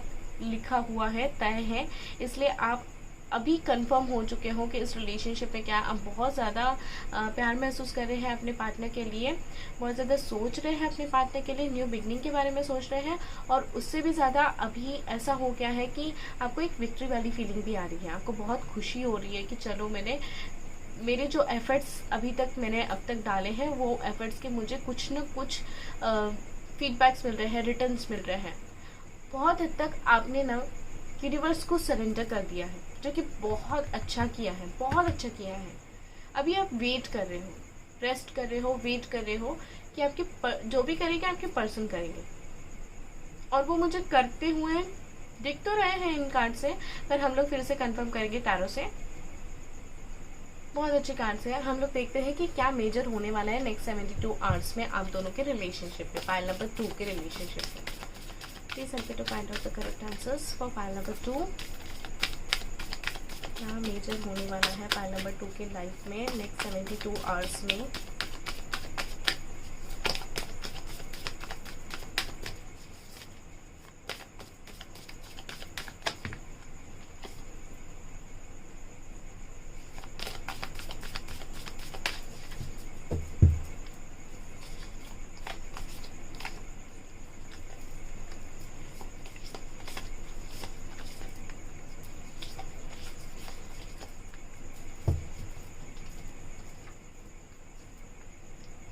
लिखा हुआ है, तय है। इसलिए आप अभी कंफर्म हो चुके हो कि इस रिलेशनशिप में क्या आप बहुत ज़्यादा प्यार महसूस कर रहे हैं अपने पार्टनर के लिए, बहुत ज़्यादा सोच रहे हैं अपने पार्टनर के लिए, न्यू बिगनिंग के बारे में सोच रहे हैं, और उससे भी ज़्यादा अभी ऐसा हो गया है कि आपको एक विक्ट्री वाली फीलिंग भी आ रही है। आपको बहुत खुशी हो रही है कि चलो, मेरे जो एफ़र्ट्स अभी तक मैंने अब तक डाले हैं, वो एफ़र्ट्स के मुझे कुछ न कुछ फीडबैक्स मिल रहे हैं, रिटर्न्स मिल रहे हैं। बहुत हद तक आपने ना यूनिवर्स को सरेंडर कर दिया है, जो कि बहुत अच्छा किया है, बहुत अच्छा किया है। अभी आप वेट कर रहे हो, रेस्ट कर रहे हो, वेट कर रहे हो कि आपके जो भी करेंगे आपके पर्सन करेंगे, और वो मुझे करते हुए दिख तो रहे हैं इन कार्ड से, पर हम लोग फिर से कंफर्म करेंगे टैरो से। बहुत अच्छे कार्ड से हम लोग देखते हैं कि क्या मेजर होने वाला है नेक्स्ट 72 आवर्स में आप दोनों के रिलेशनशिप में, पाइल नंबर 2 के रिलेशनशिप में। Please help me to find out the correct answers for pile number 2। क्या मेजर होने वाला है पाइल नंबर 2 के लाइफ में नेक्स्ट 72 आवर्स में।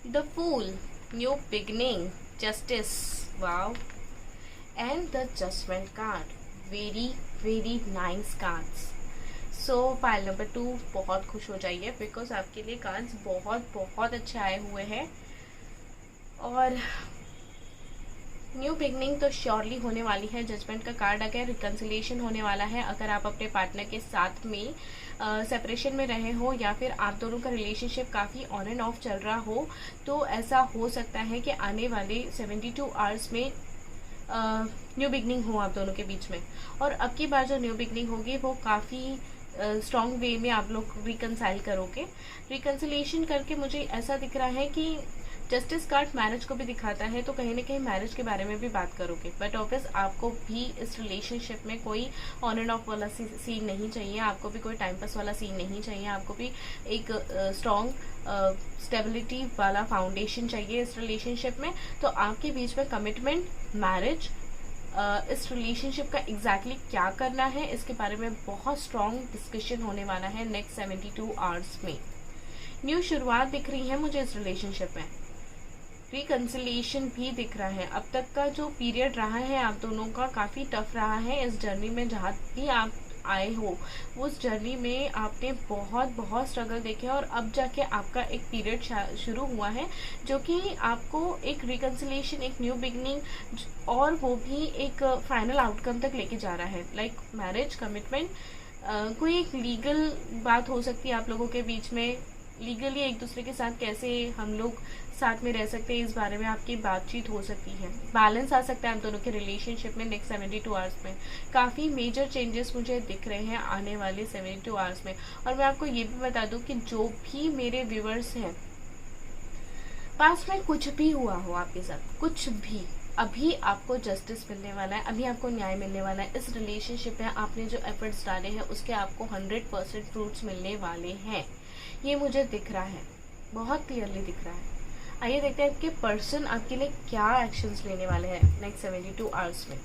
The Fool, New Beginning, Justice, wow, and the judgement card, very very nice cards. So pile number 2 बहुत खुश हो जाइए बिकॉज आपके लिए कार्ड्स बहुत बहुत अच्छे आए हुए हैं। और न्यू बिगनिंग तो श्योरली होने वाली है। जजमेंट का कार्ड अगर रिकन्सिलिएशन होने वाला है, अगर आप अपने पार्टनर के साथ में सेपरेशन में रहे हो या फिर आप दोनों का रिलेशनशिप काफ़ी ऑन एंड ऑफ चल रहा हो, तो ऐसा हो सकता है कि आने वाले 72 आवर्स में न्यू बिगनिंग हो आप दोनों के बीच में। और अब की बार जो न्यू बिगनिंग होगी वो काफ़ी स्ट्रॉन्ग वे में आप लोग रिकनसाइल करोगे। रिकन्सिलिएशन करके मुझे ऐसा दिख रहा है कि जस्टिस कार्ड मैरिज को भी दिखाता है, तो कहीं ना कहीं मैरिज के बारे में भी बात करोगे। बट ऑब्वियस आपको भी इस रिलेशनशिप में कोई ऑन एंड ऑफ वाला सीन नहीं चाहिए, आपको भी कोई टाइम पास वाला सीन नहीं चाहिए, आपको भी एक स्ट्रॉन्ग स्टेबिलिटी वाला फाउंडेशन चाहिए इस रिलेशनशिप में। तो आपके बीच में कमिटमेंट, मैरिज, इस रिलेशनशिप का एग्जैक्टली क्या करना है इसके बारे में बहुत स्ट्रॉन्ग डिस्कशन होने वाला है नेक्स्ट 72 आवर्स में। न्यू शुरुआत दिख रही है मुझे इस रिलेशनशिप में। रिकन्सिलिएशन भी दिख रहा है। अब तक का जो पीरियड रहा है आप दोनों का काफ़ी टफ रहा है। इस जर्नी में जहाँ भी आप आए हो उस जर्नी में आपने बहुत बहुत स्ट्रगल देखे और अब जाके आपका एक पीरियड शुरू हुआ है जो कि आपको एक रिकन्सिलिएशन, एक न्यू बिगनिंग और वो भी एक फाइनल आउटकम तक लेके जा रहा है। लाइक मैरिज, कमिटमेंट, कोई एक लीगल बात हो सकती है आप लोगों के बीच में। लीगली एक दूसरे के साथ कैसे हम लोग साथ में रह सकते हैं इस बारे में आपकी बातचीत हो सकती है। बैलेंस आ सकता है आप दोनों के रिलेशनशिप में नेक्स्ट 72 आवर्स में। काफ़ी मेजर चेंजेस मुझे दिख रहे हैं आने वाले 72 आवर्स में। और मैं आपको ये भी बता दूं कि जो भी मेरे व्यूअर्स हैं, पास में कुछ भी हुआ हो आपके साथ, कुछ भी, अभी आपको जस्टिस मिलने वाला है, अभी आपको न्याय मिलने वाला है। इस रिलेशनशिप में आपने जो एफर्ट्स डाले हैं उसके आपको 100% फ्रूट्स मिलने वाले हैं। ये मुझे दिख रहा है, बहुत क्लियरली दिख रहा है। आइए देखते हैं कि पर्सन आपके लिए क्या एक्शंस लेने वाले हैं नेक्स्ट 72 आवर्स में।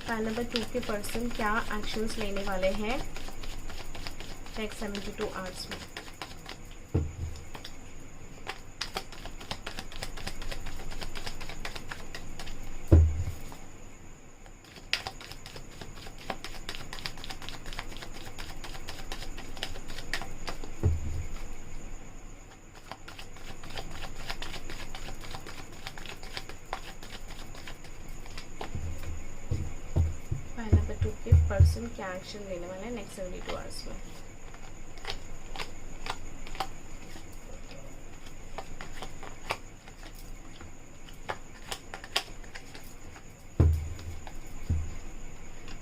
फाइल नंबर 2 के पर्सन क्या एक्शंस लेने वाले हैं नेक्स्ट 72 आवर्स में। पर्सन क्या एक्शन लेने वाला है नेक्स्ट 72 आवर्स में।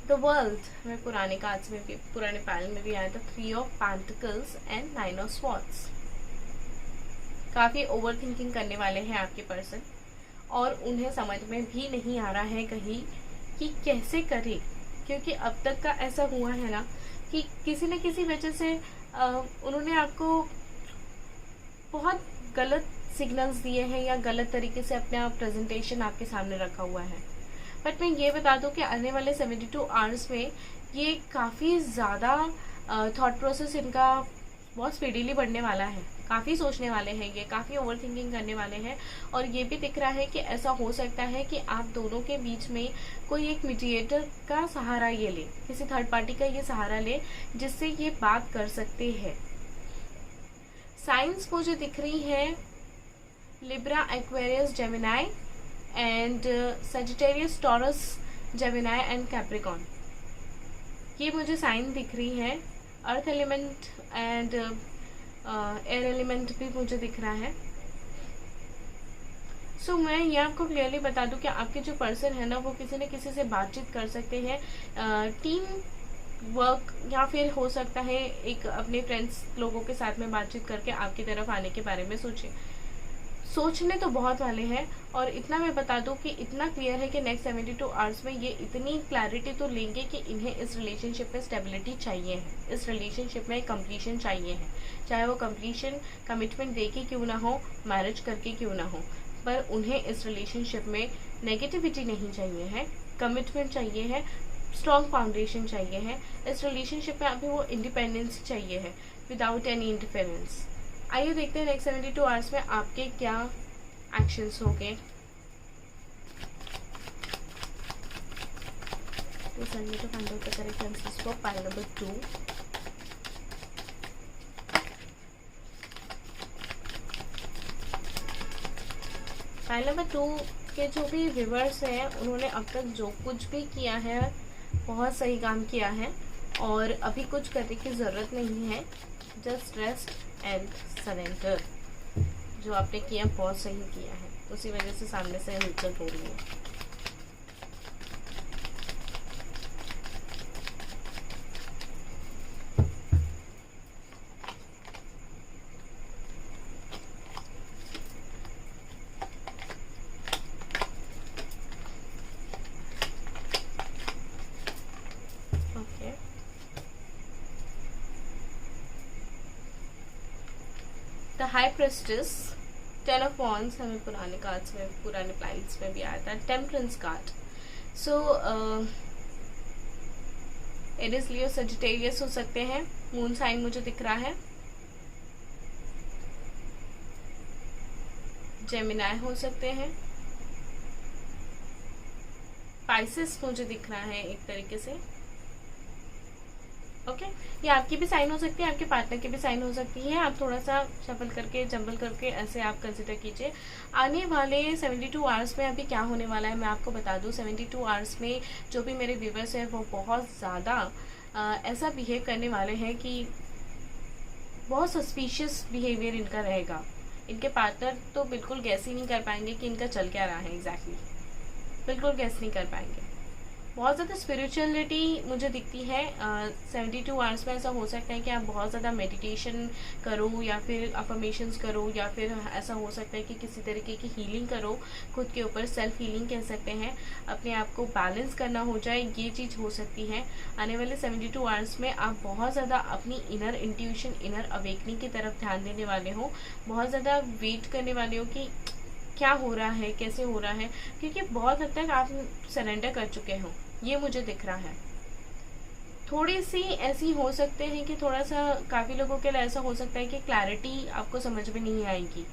द वर्ल्ड में पुराने कार्ड्स में भी, पुराने पैनल में भी आया था 3 of pentacles and 9 of swords. काफी ओवर थिंकिंग करने वाले हैं आपके पर्सन और उन्हें समझ में भी नहीं आ रहा है कहीं कि कैसे करें, क्योंकि अब तक का ऐसा हुआ है ना कि किसी न किसी वजह से उन्होंने आपको बहुत गलत सिग्नल्स दिए हैं या गलत तरीके से अपना प्रेजेंटेशन आपके सामने रखा हुआ है। बट मैं ये बता दूं कि आने वाले 72 आवर्स में ये काफ़ी ज़्यादा थॉट प्रोसेस इनका बहुत स्पीडीली बढ़ने वाला है। काफ़ी सोचने वाले हैं ये, काफ़ी ओवर थिंकिंग करने वाले हैं। और ये भी दिख रहा है कि ऐसा हो सकता है कि आप दोनों के बीच में कोई एक मीडिएटर का सहारा ये ले, किसी थर्ड पार्टी का ये सहारा ले जिससे ये बात कर सकते हैं। साइंस मुझे दिख रही है Libra, Aquarius, Gemini and Sagittarius, taurus, Gemini and Capricorn. ये मुझे साइन दिख रही है। Earth element and air element भी मुझे दिख रहा है। सो मैं ये आपको क्लियरली बता दूं कि आपके जो पर्सन है ना वो किसी न किसी से बातचीत कर सकते हैं। टीम वर्क या फिर हो सकता है एक अपने फ्रेंड्स लोगों के साथ में बातचीत करके आपकी तरफ आने के बारे में सोचने तो बहुत वाले हैं। और इतना मैं बता दूं कि इतना क्लियर है कि नेक्स्ट 72 आवर्स में ये इतनी क्लैरिटी तो लेंगे कि इन्हें इस रिलेशनशिप में स्टेबिलिटी चाहिए है, इस रिलेशनशिप में कंप्लीशन चाहिए है। चाहे वो कंप्लीशन कमिटमेंट दे के क्यों ना हो, मैरिज करके क्यों ना हो, पर उन्हें इस रिलेशनशिप में नेगेटिविटी नहीं चाहिए है, कमिटमेंट चाहिए है, स्ट्रॉन्ग फाउंडेशन चाहिए है। इस रिलेशनशिप में अभी वो इंडिपेंडेंस चाहिए है विदाउट एनी इंटरफेरेंस। आइए देखते हैं नेक्स्ट 72 आवर्स में आपके क्या एक्शंस होंगे। Please help me to find out the correct answers for pile number 2. Pile number 2 के जो भी व्यूअर्स हैं उन्होंने अब तक जो कुछ भी किया है बहुत सही काम किया है और अभी कुछ करने की ज़रूरत नहीं है. Just rest and surrender. जो आपने किया बहुत सही किया है, उसी वजह से सामने से हलचल हो रही है. The high prestige, 10 of wands हमें पुराने कार्ड्स में, पुराने प्लाइट्स में भी आया था. Temperance card. So Aries, Leo, Sagittarius हो सकते हैं. मून साइन मुझे दिख रहा है. जेमिनाई हो सकते हैं. पाइसेस मुझे दिख रहा है एक तरीके से. ओके, ये आपकी भी साइन हो सकती है, आपके पार्टनर की भी साइन हो सकती है. आप थोड़ा सा शफल करके, जंबल करके ऐसे आप कंसिडर कीजिए. आने वाले 72 आवर्स में अभी क्या होने वाला है मैं आपको बता दूं. 72 आवर्स में जो भी मेरे व्यूवर्स हैं वो बहुत ज़्यादा ऐसा बिहेव करने वाले हैं कि बहुत सस्पिशियस बिहेवियर इनका रहेगा. इनके पार्टनर तो बिल्कुल गैस ही नहीं कर पाएंगे कि इनका चल क्या रहा है एग्जैक्टली. बिल्कुल गैस नहीं कर पाएंगे. बहुत ज़्यादा स्पिरिचुअलिटी मुझे दिखती है. 72 आवर्स में ऐसा हो सकता है कि आप बहुत ज़्यादा मेडिटेशन करो या फिर अफर्मेशंस करो या फिर ऐसा हो सकता है कि किसी तरीके की हीलिंग करो खुद के ऊपर. सेल्फ हीलिंग कह सकते हैं. अपने आप को बैलेंस करना हो जाए, ये चीज़ हो सकती है. आने वाले 72 आवर्स में आप बहुत ज़्यादा अपनी इनर इंट्यूशन, इनर अवेकनिंग की तरफ ध्यान देने वाले हो. बहुत ज़्यादा वेट करने वाले हो कि क्या हो रहा है, कैसे हो रहा है, क्योंकि बहुत हद तक आप सरेंडर कर चुके हो, ये मुझे दिख रहा है. थोड़ी सी ऐसी हो सकते हैं कि थोड़ा सा काफ़ी लोगों के लिए ऐसा हो सकता है कि क्लैरिटी आपको समझ में नहीं आएगी.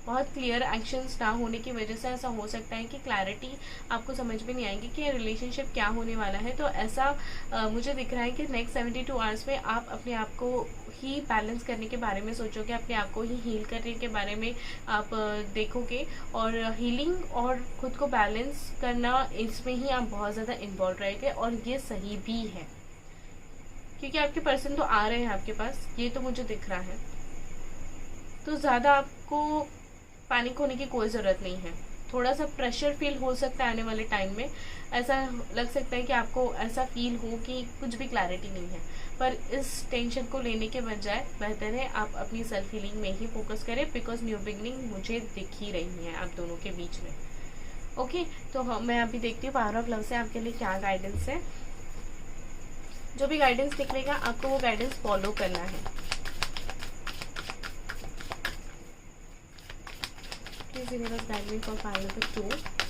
बहुत क्लियर एक्शंस ना होने की वजह से ऐसा हो सकता है कि क्लैरिटी आपको समझ में नहीं आएगी कि रिलेशनशिप क्या होने वाला है. तो ऐसा मुझे दिख रहा है कि नेक्स्ट 72 आवर्स में आप अपने आप को ही बैलेंस करने के बारे में सोचोगे, अपने आप को ही हील करने के बारे में आप देखोगे. और हीलिंग और खुद को बैलेंस करना, इसमें ही आप बहुत ज़्यादा इन्वॉल्व रहेंगे. और ये सही भी है क्योंकि आपके पर्सन तो आ रहे हैं आपके पास, ये तो मुझे दिख रहा है. तो ज़्यादा आपको पैनिक होने की कोई ज़रूरत नहीं है. थोड़ा सा प्रेशर फील हो सकता है आने वाले टाइम में. ऐसा लग सकता है कि आपको ऐसा फील हो कि कुछ भी क्लैरिटी नहीं है. पर इस टेंशन को लेने के बजाय बेहतर है आप अपनी सेल्फ हीलिंग में ही फोकस करें, बिकॉज न्यू बिगनिंग मुझे दिख ही रही है आप दोनों के बीच में. ओके, तो मैं अभी देखती हूँ पावर ऑफ लव से आपके लिए क्या गाइडेंस है. जो भी गाइडेंस निकलेगा आपको वो गाइडेंस फॉलो करना है. Please universe guide me for pile number 2.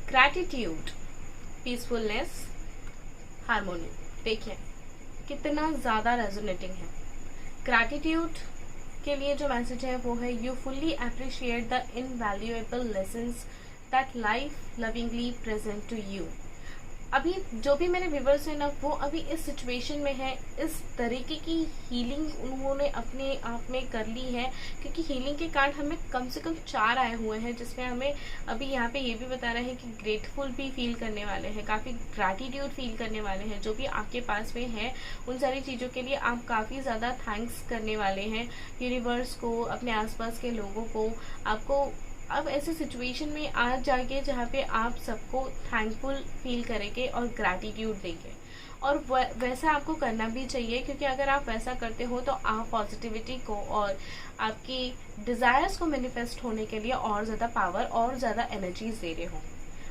Gratitude, peacefulness, harmony. देखिए कितना ज़्यादा रेजोनेटिंग है. ग्रैटिट्यूड के लिए जो मैसेज है वो है you fully appreciate the invaluable lessons that life lovingly present to you. अभी जो भी मेरे व्यूवर्स हैं ना वो अभी इस सिचुएशन में है. इस तरीके की हीलिंग उन्होंने अपने आप में कर ली है क्योंकि हीलिंग के कार्ड हमें कम से कम 4 आए हुए हैं, जिसमें हमें अभी यहाँ पे ये भी बता रहा है कि ग्रेटफुल भी फील करने वाले हैं, काफ़ी ग्रैटिट्यूड फील करने वाले हैं. जो भी आपके पास में है उन सारी चीज़ों के लिए आप काफ़ी ज़्यादा थैंक्स करने वाले हैं यूनिवर्स को, अपने आसपास के लोगों को. आपको अब ऐसे सिचुएशन में आ जाएंगे जहाँ पे आप सबको थैंकफुल फील करेंगे और ग्रैटिट्यूड देंगे, और वैसा आपको करना भी चाहिए, क्योंकि अगर आप वैसा करते हो तो आप पॉजिटिविटी को और आपकी डिज़ायर्स को मैनिफेस्ट होने के लिए और ज़्यादा पावर और ज़्यादा एनर्जीज दे रहे हो।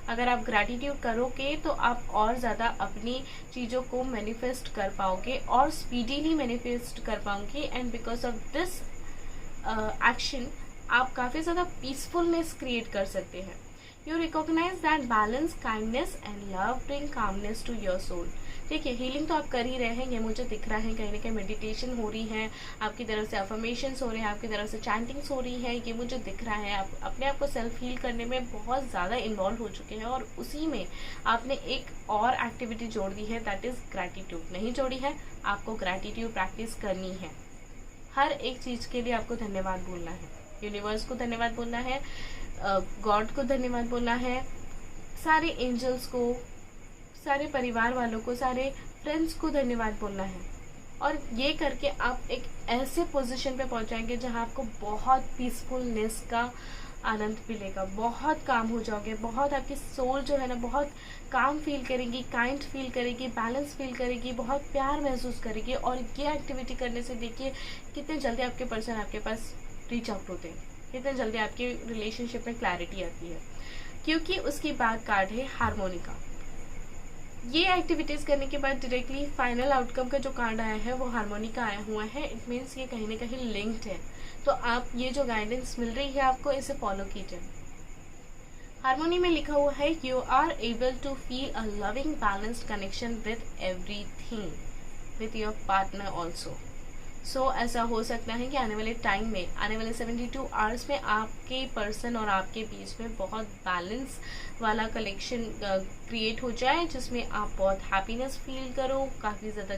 अगर आप ग्रैटिट्यूड करोगे तो आप और ज़्यादा अपनी चीज़ों को मैनिफेस्ट कर पाओगे और स्पीडीली मैनिफेस्ट कर पाओगे, and because of this action आप काफ़ी ज़्यादा पीसफुलनेस क्रिएट कर सकते हैं। You recognise that balance, kindness and love bring calmness to your soul. देखिए, हीलिंग तो आप कर ही रहे हैं, ये मुझे दिख रहा है, कहीं ना कहीं मेडिटेशन हो रही है आपकी तरफ से, अफर्मेशंस हो रहे हैं आपकी तरफ से, चैंटिंग्स हो रही है, ये मुझे दिख रहा है। आप अपने आप को सेल्फ हील करने में बहुत ज़्यादा इन्वॉल्व हो चुके हैं, और उसी में आपने एक और एक्टिविटी जोड़ दी है, दैट इज़ ग्रैटिट्यूड। नहीं जोड़ी है, आपको ग्रैटिट्यूड प्रैक्टिस करनी है। हर एक चीज़ के लिए आपको धन्यवाद बोलना है। यूनिवर्स को धन्यवाद बोलना है, गॉड को धन्यवाद बोलना है, सारे एंजल्स को, सारे परिवार वालों को, सारे फ्रेंड्स को धन्यवाद बोलना है। और ये करके आप एक ऐसे पोजीशन पे पहुंचाएंगे जहां आपको बहुत पीसफुलनेस का आनंद मिलेगा, बहुत काम हो जाओगे, बहुत आपकी सोल जो है ना बहुत काम फील करेगी, काइंड फील करेगी, बैलेंस फील करेगी, बहुत प्यार महसूस करेगी। और ये एक्टिविटी करने से देखिए कितने जल्दी आपके पर्सन आपके पास रीच आउट होते हैं, कितने जल्दी आपके रिलेशनशिप में क्लैरिटी आती है, क्योंकि उसकी बैक कार्ड है हार्मोनिका। ये एक्टिविटीज़ करने के बाद डायरेक्टली फाइनल आउटकम का जो कार्ड आया है वो हार्मोनिका आया हुआ है। इट मीन्स ये कहीं ना कहीं लिंक्ड है, तो आप ये जो गाइडेंस मिल रही है आपको, इसे फॉलो कीजिए। हार्मोनी में लिखा हुआ है, you are able to feel a loving balanced connection with everything, with your partner also. So ऐसा हो सकता है कि आने वाले टाइम में, आने वाले 72 आवर्स में आपके पर्सन और आपके बीच में बहुत बैलेंस वाला कलेक्शन क्रिएट हो जाए, जिसमें आप बहुत हैप्पीनेस फील करो, काफ़ी ज़्यादा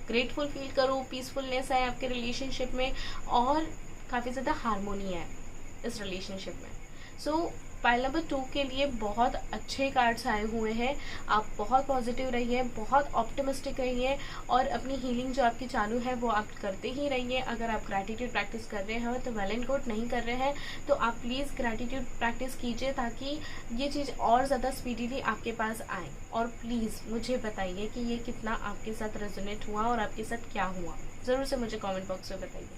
ग्रेटफुल फील करो, पीसफुलनेस आए आपके रिलेशनशिप में, और काफ़ी ज़्यादा हार्मोनी आए इस रिलेशनशिप में। सो पाइल नंबर 2 के लिए बहुत अच्छे कार्ड्स आए हुए हैं। आप बहुत पॉजिटिव रहिए, बहुत ऑप्टिमिस्टिक रहिए, और अपनी हीलिंग जो आपकी चालू है वो आप करते ही रहिए। अगर आप ग्रैटिट्यूड प्रैक्टिस कर रहे हो तो वेल एंड गुड, नहीं कर रहे हैं तो आप प्लीज़ ग्रैटिट्यूड प्रैक्टिस कीजिए, ताकि ये चीज़ और ज़्यादा स्पीडीली आपके पास आए। और प्लीज़ मुझे बताइए कि ये कितना आपके साथ रेजोनेट हुआ और आपके साथ क्या हुआ, ज़रूर से मुझे कॉमेंट बॉक्स में बताइए।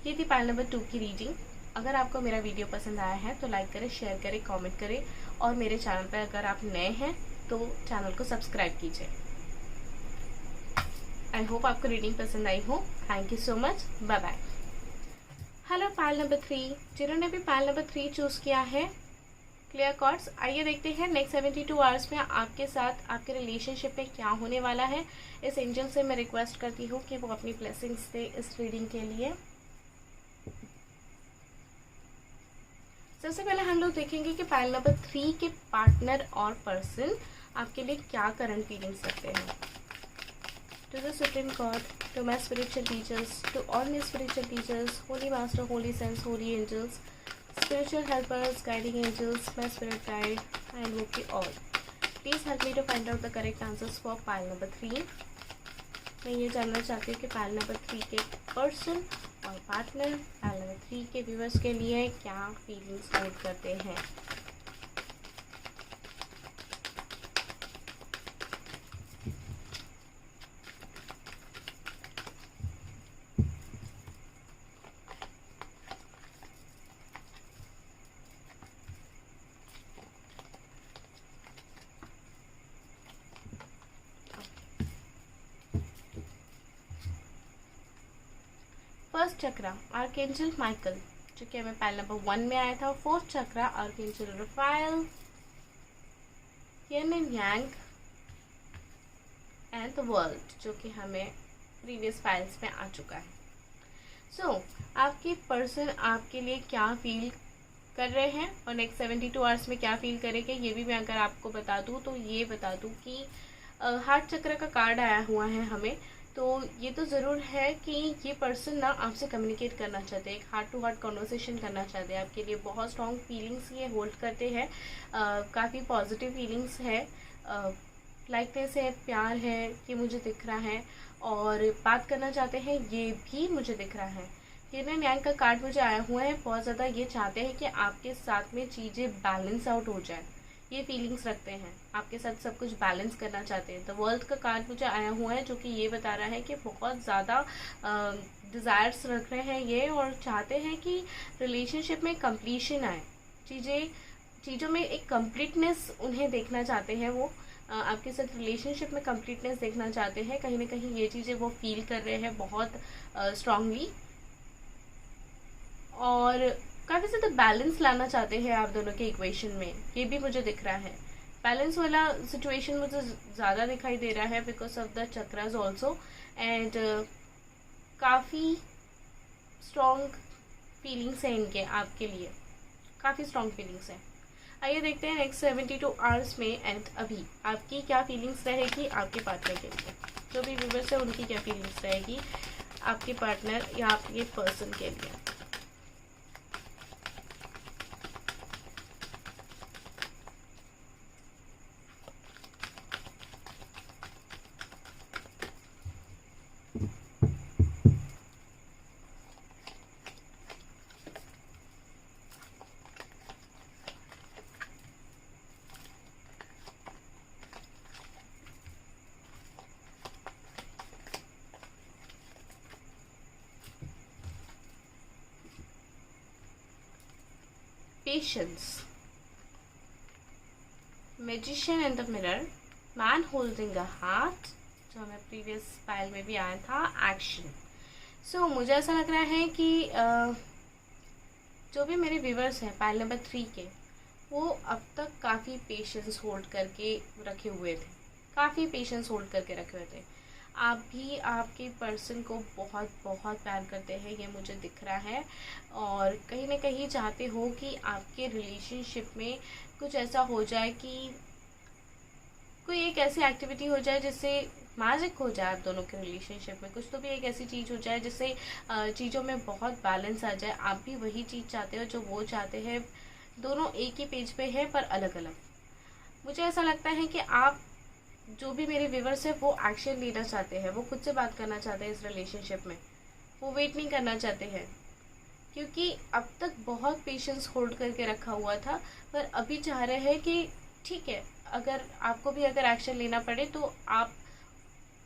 ये थी पाइल नंबर 2 की रीडिंग। अगर आपको मेरा वीडियो पसंद आया है तो लाइक करें, शेयर करें, कमेंट करें, और मेरे चैनल पर अगर आप नए हैं तो चैनल को सब्सक्राइब कीजिए। आई होप आपको रीडिंग पसंद आई हो। Thank you so much, bye bye. Hello pile number 3, जिन्होंने भी पाइल नंबर 3 चूज़ किया है, क्लियर कार्ड्स। आइए देखते हैं नेक्स्ट 72 आवर्स में आपके साथ आपके रिलेशनशिप में क्या होने वाला है। इस एंजल से मैं रिक्वेस्ट करती हूँ कि वो अपनी ब्लेसिंग्स दे इस रीडिंग के लिए। सबसे पहले हम लोग देखेंगे कि पाइल नंबर 3 के पार्टनर और पर्सन आपके लिए क्या करंट फीलिंग्स रखते हैं। To the supreme God, to my spiritual teachers, to all my spiritual teachers, holy master, holy saints, holy angels, spiritual helpers, guiding angels, my spirit guide, I invoke you all. Please help me to find out the correct answers for pile number 3. मैं ये जानना चाहती हूँ कि pile number 3 के person और partner pile number 3 के viewers के लिए क्या फीलिंग्स होल्ड करते हैं। फर्स्ट चक्रा आर्कएंजल माइकल, जो कि हमें पाइल नंबर 1 में आया था। Fourth chakra archangel Raphael, yin and yang and the world, जो कि हमें प्रीवियस फाइल्स में आ चुका है। सो आपके पर्सन आपके लिए क्या फील कर रहे हैं और नेक्स्ट 72 आवर्स में क्या फील करेंगे, ये भी मैं अगर आपको बता दूँ तो ये बता दूँ कि हार्ट चक्र का कार्ड आया हुआ है हमें। तो ये तो ज़रूर है कि ये पर्सन ना आपसे कम्युनिकेट करना चाहते हैं, एक हार्ट टू हार्ट कॉन्वर्सेशन करना चाहते हैं। आपके लिए बहुत स्ट्रॉन्ग फीलिंग्स ये होल्ड करते हैं, काफ़ी पॉजिटिव फीलिंग्स है, लाइकनेस है, प्यार है, ये मुझे दिख रहा है। और बात करना चाहते हैं, ये भी मुझे दिख रहा है। येन एंड यांग का कार्ड मुझे आया हुआ है, बहुत ज़्यादा ये चाहते हैं कि आपके साथ में चीज़ें बैलेंस आउट हो जाए, ये फीलिंग्स रखते हैं, आपके साथ सब कुछ बैलेंस करना चाहते हैं। द वर्ल्ड का कार्ड मुझे आया हुआ है जो कि ये बता रहा है कि बहुत ज़्यादा डिज़ायर्स रख रहे हैं ये, और चाहते हैं कि रिलेशनशिप में कंप्लीशन आए, चीज़ों में एक कंप्लीटनेस उन्हें देखना चाहते हैं। वो आपके साथ रिलेशनशिप में कंप्लीटनेस देखना चाहते हैं, कहीं ना कहीं ये चीज़ें वो फील कर रहे हैं बहुत स्ट्रांगली, और काफ़ी ज़्यादा बैलेंस लाना चाहते हैं आप दोनों के इक्वेशन में, ये भी मुझे दिख रहा है। बैलेंस वाला सिचुएशन मुझे ज़्यादा दिखाई दे रहा है because of the chakras also, and काफ़ी स्ट्रॉन्ग फीलिंग्स हैं इनके आपके लिए, काफ़ी स्ट्रॉन्ग फीलिंग्स हैं। आइए देखते हैं नेक्स्ट 72 आवर्स में एंड अभी आपकी क्या फीलिंग्स रहेगी आपके पार्टनर के लिए। जो भी व्यूअर्स है उनकी क्या फीलिंग्स रहेगी आपके पार्टनर या आपके पर्सन के लिए। Patience, Magician in the Mirror, Man Holding a Heart, जो हमें प्रीवियस फाइल में भी आया था, एक्शन। सो मुझे ऐसा लग रहा है कि जो भी मेरे व्यूवर्स हैं फाइल नंबर 3 के, वो अब तक काफ़ी पेशेंस होल्ड करके रखे हुए थे, काफ़ी पेशेंस होल्ड करके रखे हुए थे। आप भी आपके पर्सन को बहुत बहुत प्यार करते हैं, ये मुझे दिख रहा है, और कहीं ना कहीं चाहते हो कि आपके रिलेशनशिप में कुछ ऐसा हो जाए कि कोई एक ऐसी एक्टिविटी हो जाए जिससे मैजिक हो जाए आप दोनों के रिलेशनशिप में, कुछ तो भी एक ऐसी चीज़ हो जाए जिससे चीज़ों में बहुत बैलेंस आ जाए। आप भी वही चीज़ चाहते हो जो वो चाहते हैं, दोनों एक ही पेज पे है पर अलग अलग। मुझे ऐसा लगता है कि आप जो भी मेरे व्यूवर्स है वो एक्शन लेना चाहते हैं, वो खुद से बात करना चाहते हैं इस रिलेशनशिप में, वो वेट नहीं करना चाहते हैं, क्योंकि अब तक बहुत पेशेंस होल्ड करके रखा हुआ था, पर अभी चाह रहे हैं कि ठीक है, अगर आपको भी अगर एक्शन लेना पड़े तो आप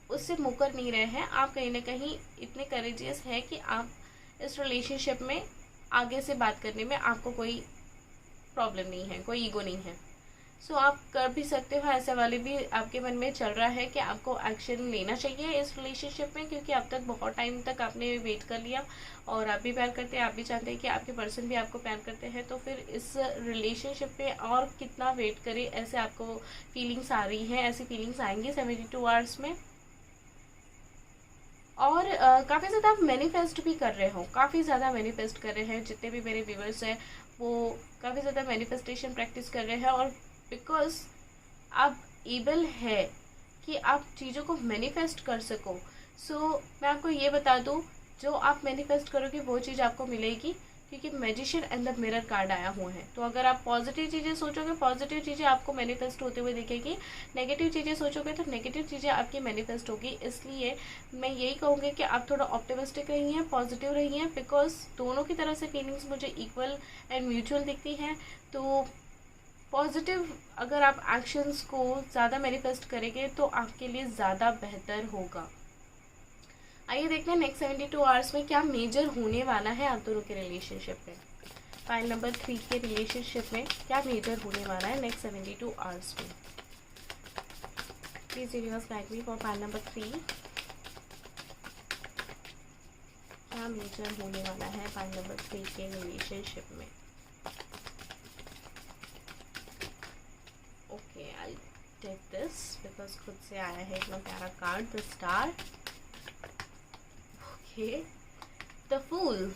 उससे मुकर नहीं रहे हैं। आप कहीं ना कहीं इतने करेजियस है कि आप इस रिलेशनशिप में आगे से बात करने में आपको कोई प्रॉब्लम नहीं है, कोई ईगो नहीं है। सो आप कर भी सकते हो, ऐसे वाले भी आपके मन में चल रहा है कि आपको एक्शन लेना चाहिए इस रिलेशनशिप में, क्योंकि अब तक बहुत टाइम तक आपने वेट कर लिया, और आप भी प्यार करते हैं, आप भी चाहते हैं कि आपके पर्सन भी आपको प्यार करते हैं, तो फिर इस रिलेशनशिप में और कितना वेट करें, ऐसे आपको फीलिंग्स आ रही हैं, ऐसी फीलिंग्स आएंगी 72 आवर्स में। और काफ़ी ज़्यादा आप मैनिफेस्ट भी कर रहे हो, काफ़ी ज़्यादा मैनिफेस्ट कर रहे हैं, जितने भी मेरे व्यूवर्स हैं वो काफ़ी ज़्यादा मैनिफेस्टेशन प्रैक्टिस कर रहे हैं, और बिकॉज आप एबल है कि आप चीज़ों को मैनिफेस्ट कर सको। सो मैं आपको ये बता दूँ, जो आप मैनिफेस्ट करोगे वो चीज़ आपको मिलेगी, क्योंकि magician and the mirror card आया हुआ है। तो अगर आप पॉजिटिव चीज़ें सोचोगे, पॉजिटिव चीज़ें आपको मैनिफेस्ट होते हुए दिखेगी, नेगेटिव चीज़ें सोचोगे तो नेगेटिव चीज़ें आपकी मैनिफेस्ट होगी। इसलिए मैं यही कहूँगी कि आप थोड़ा ऑप्टिमिस्टिक रहिए, पॉजिटिव रहिए, बिकॉज दोनों की तरफ से फीलिंग्स मुझे इक्वल एंड म्यूचुअल दिखती हैं। तो पॉजिटिव अगर आप एक्शंस को ज़्यादा मैनिफेस्ट करेंगे तो आपके लिए ज़्यादा बेहतर होगा। आइए देखते हैं नेक्स्ट 72 आवर्स में क्या मेजर होने वाला है आप दोनों के रिलेशनशिप में। फाइल नंबर 3 के रिलेशनशिप में क्या मेजर होने वाला है नेक्स्ट 72 आवर्स में। Please universe guide me for file number 3, क्या मेजर होने वाला है फाइल नंबर 3 के रिलेशनशिप में। Okay, I take this because खुद से आया है इतना प्यारा card, the star. Okay, the fool,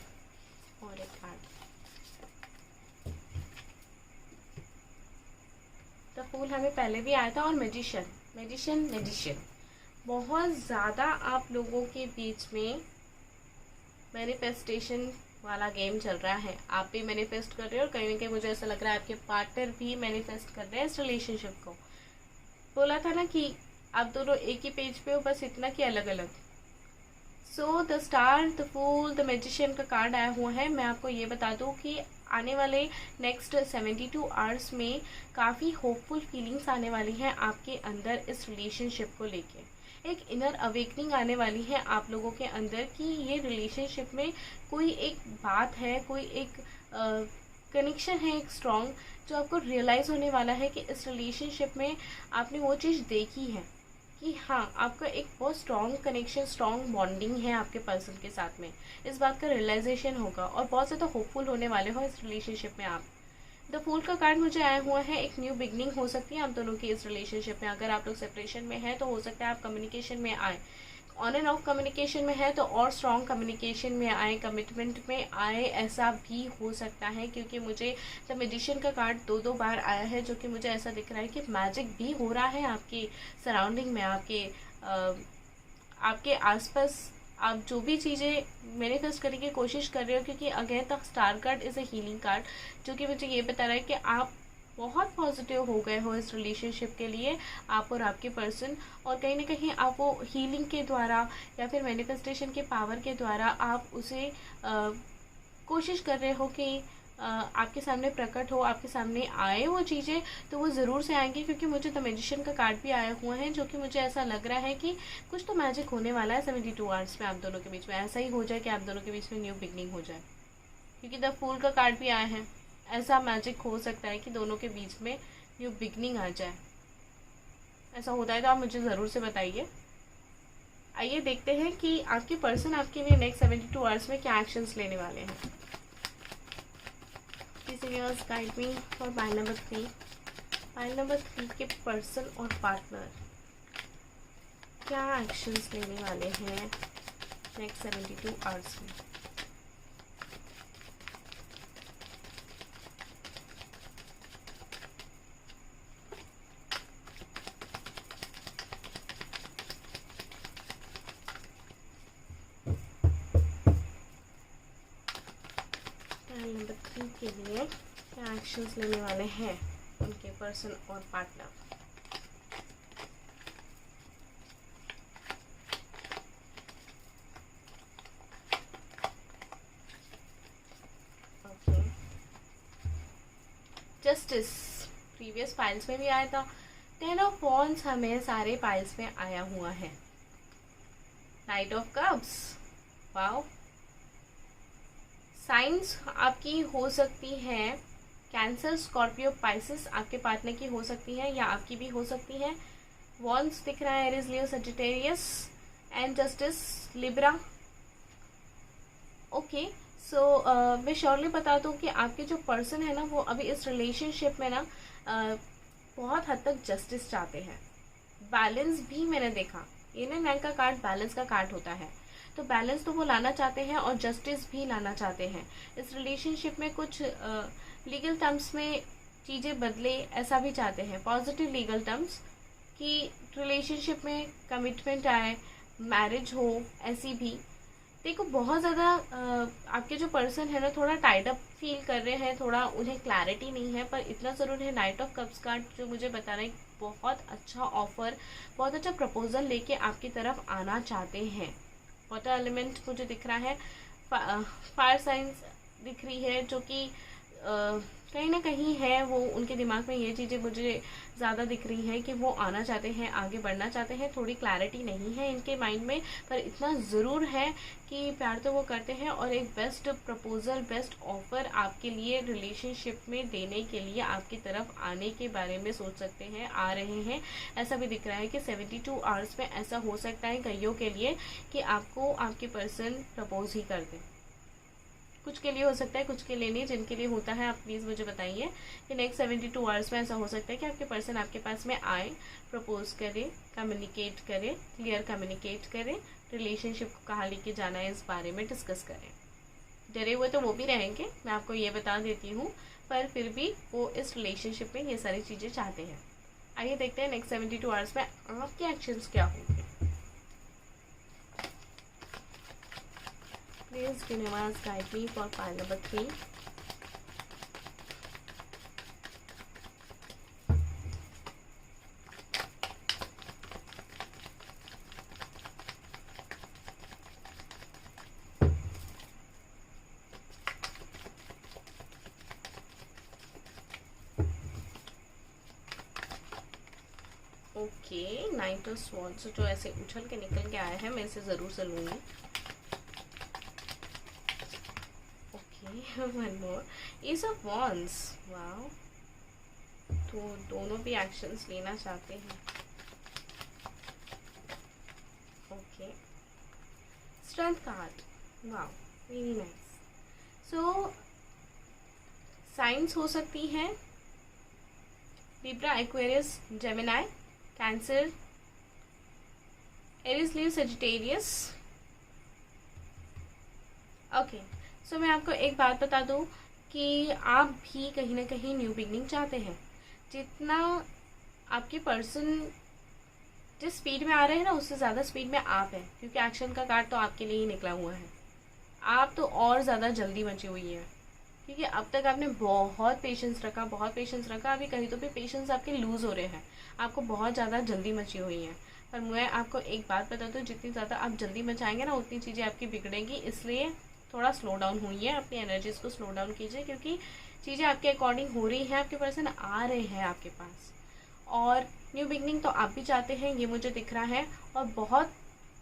और एक कार्ड द फूल हमें पहले भी आया था, और मैजिशियन। बहुत ज़्यादा आप लोगों के बीच में मैनिफेस्टेशन वाला गेम चल रहा है। आप भी मैनिफेस्ट कर रहे हो, और कहीं ना कहीं मुझे ऐसा लग रहा है आपके पार्टनर भी मैनिफेस्ट कर रहे हैं इस रिलेशनशिप को। बोला था ना कि आप दोनों एक ही पेज पे हो, बस इतना कि अलग अलग। So the star, the fool, the magician का कार्ड आया हुआ है। मैं आपको ये बता दूं कि आने वाले नेक्स्ट 72 आवर्स में काफ़ी होपफुल फीलिंग्स आने वाली हैं आपके अंदर इस रिलेशनशिप को लेके। एक इनर अवेकनिंग आने वाली है आप लोगों के अंदर कि ये रिलेशनशिप में कोई एक बात है, कोई एक कनेक्शन है एक स्ट्रॉन्ग, जो आपको रियलाइज़ होने वाला है कि इस रिलेशनशिप में आपने वो चीज़ देखी है कि हाँ, आपका एक बहुत स्ट्रॉन्ग कनेक्शन, स्ट्रॉन्ग बॉन्डिंग है आपके पर्सन के साथ में। इस बात का रियलाइजेशन होगा और बहुत ज़्यादा होपफुल होने वाले हो इस रिलेशनशिप में आप। द फूल का कार्ड मुझे आया हुआ है, एक न्यू बिगनिंग हो सकती है आप दोनों की इस रिलेशनशिप में। अगर आप लोग सेपरेशन में हैं तो हो सकता है आप कम्युनिकेशन में आए, ऑन एंड ऑफ कम्युनिकेशन में है तो और स्ट्रॉन्ग कम्युनिकेशन में आए, कमिटमेंट में आए, ऐसा भी हो सकता है। क्योंकि मुझे द मैजिशियन का कार्ड दो बार आया है, जो कि मुझे ऐसा दिख रहा है कि मैजिक भी हो रहा है आपकी सराउंडिंग में, आपके आसपास। आप जो भी चीज़ें मैनिफेस्ट करने की कोशिश कर रहे हो, क्योंकि again the star card is a healing card, जो कि मुझे ये बता रहा है कि आप बहुत पॉजिटिव हो गए हो इस रिलेशनशिप के लिए, आप और आपके पर्सन। और कहीं ना कहीं आप वो हीलिंग के द्वारा या फिर मैनिफेस्टेशन के पावर के द्वारा आप उसे कोशिश कर रहे हो कि आपके सामने प्रकट हो, आपके सामने आए वो चीज़ें। तो वो ज़रूर से आएंगी, क्योंकि मुझे द मैजिशियन का कार्ड भी आया हुआ है, जो कि मुझे ऐसा लग रहा है कि कुछ तो मैजिक होने वाला है 72 आवर्स में आप दोनों के बीच में। ऐसा ही हो जाए कि आप दोनों के बीच में न्यू बिगनिंग हो जाए, क्योंकि द फूल का कार्ड भी आया है। ऐसा मैजिक हो सकता है कि दोनों के बीच में न्यू बिगनिंग आ जाए। ऐसा होता है तो आप मुझे ज़रूर से बताइए। आइए देखते हैं कि आपके पर्सन आपके लिए नेक्स्ट 72 आवर्स में क्या एक्शंस लेने वाले हैं। Please guide me for pile number 3। Pile number 3 के पर्सन और पार्टनर क्या एक्शंस लेने वाले हैं नेक्स्ट 72 आवर्स में। नंबर 3 के लिए क्या एक्शंस लेने वाले हैं उनके पर्सन और partner. Okay, justice previous files में भी आया था। 10 ऑफ वॉन्ड्स हमें सारे फाइल्स में आया हुआ है। Night of cups, wow. Science आपकी हो सकती है कैंसर, स्कॉर्पियो, पाइसिस आपके पार्टनर की हो सकती है या आपकी भी हो सकती है। वॉन्ड्स दिख रहा है Aries, Leo, Sagittarius and justice, Libra. Okay, so मैं श्योरली बता दूं कि आपके जो पर्सन है ना, वो अभी इस रिलेशनशिप में ना बहुत हद तक जस्टिस चाहते हैं। बैलेंस भी मैंने देखा, ये ना नाइन का कार्ड बैलेंस का कार्ड होता है, तो बैलेंस तो वो लाना चाहते हैं और जस्टिस भी लाना चाहते हैं। इस रिलेशनशिप में कुछ लीगल टर्म्स में चीज़ें बदले, ऐसा भी चाहते हैं, पॉजिटिव लीगल टर्म्स, कि रिलेशनशिप में कमिटमेंट आए, मैरिज हो, ऐसी भी। देखो बहुत ज़्यादा आपके जो पर्सन है ना, थोड़ा टाइड अप फील कर रहे हैं, थोड़ा उन्हें क्लैरिटी नहीं है, पर इतना ज़रूर है नाइट ऑफ कप्स कार्ड जो मुझे बता रहा है बहुत अच्छा ऑफर, बहुत अच्छा प्रपोजल लेके आपकी तरफ आना चाहते हैं। वाटर एलिमेंट मुझे दिख रहा है, फायर साइंस दिख रही है, जो कि कहीं ना कहीं है, वो उनके दिमाग में ये चीज़ें मुझे ज़्यादा दिख रही हैं कि वो आना चाहते हैं, आगे बढ़ना चाहते हैं। थोड़ी क्लैरिटी नहीं है इनके माइंड में, पर इतना ज़रूर है कि प्यार तो वो करते हैं और एक बेस्ट प्रपोजल, बेस्ट ऑफर आपके लिए रिलेशनशिप में देने के लिए आपकी तरफ आने के बारे में सोच सकते हैं, आ रहे हैं। ऐसा भी दिख रहा है कि 72 आवर्स में ऐसा हो सकता है कईयों के लिए कि आपको आपके पर्सन प्रपोज ही कर दें। कुछ के लिए हो सकता है, कुछ के लिए नहीं। जिनके लिए होता है आप प्लीज़ मुझे बताइए कि नेक्स्ट 72 आवर्स में ऐसा हो सकता है कि आपके पर्सन आपके पास में आए, प्रपोज करे, कम्युनिकेट करे, क्लियर कम्युनिकेट करे, रिलेशनशिप को कहाँ लेके जाना है इस बारे में डिस्कस करें। डरे हुए तो वो भी रहेंगे, मैं आपको ये बता देती हूँ, पर फिर भी वो इस रिलेशनशिप में ये सारी चीज़ें चाहते हैं। आइए देखते हैं नेक्स्ट 72 आवर्स में आपके एक्शंस क्या होंगे। Please universe guide me for pile number 3. Okay, night of swords जो ऐसे उछल के निकल के आया है, मैं इसे ज़रूर से लूँगी। Okay, one more, ace of wands. Wow, तो दोनों भी एक्शंस लेना चाहते हैं। Okay, strength card. Wow, very nice. So signs हो सकती हैं Libra, Aquarius, Gemini, Cancer, Aries, Leo, Sagittarius. Okay, so मैं आपको एक बात बता दूं कि आप भी कहीं ना कहीं न्यू बिगनिंग चाहते हैं। जितना आपके पर्सन जिस स्पीड में आ रहे हैं ना, उससे ज़्यादा स्पीड में आप हैं, क्योंकि एक्शन का कार्ड तो आपके लिए ही निकला हुआ है। आप तो और ज़्यादा जल्दी मची हुई है, क्योंकि अब तक आपने बहुत पेशेंस रखा, अभी कहीं तो भी पेशेंस आपके लूज़ हो रहे हैं, आपको बहुत ज़्यादा जल्दी मची हुई है। पर मैं आपको एक बात बता दूँ, जितनी ज़्यादा आप जल्दी मचाएंगे ना, उतनी चीज़ें आपकी बिगड़ेंगी। इसलिए थोड़ा स्लो डाउन हुई है, अपनी एनर्जीज को स्लो डाउन कीजिए, क्योंकि चीज़ें आपके अकॉर्डिंग हो रही हैं, आपके पर्सन आ रहे हैं आपके पास। और न्यू बिगनिंग तो आप भी चाहते हैं, ये मुझे दिख रहा है, और बहुत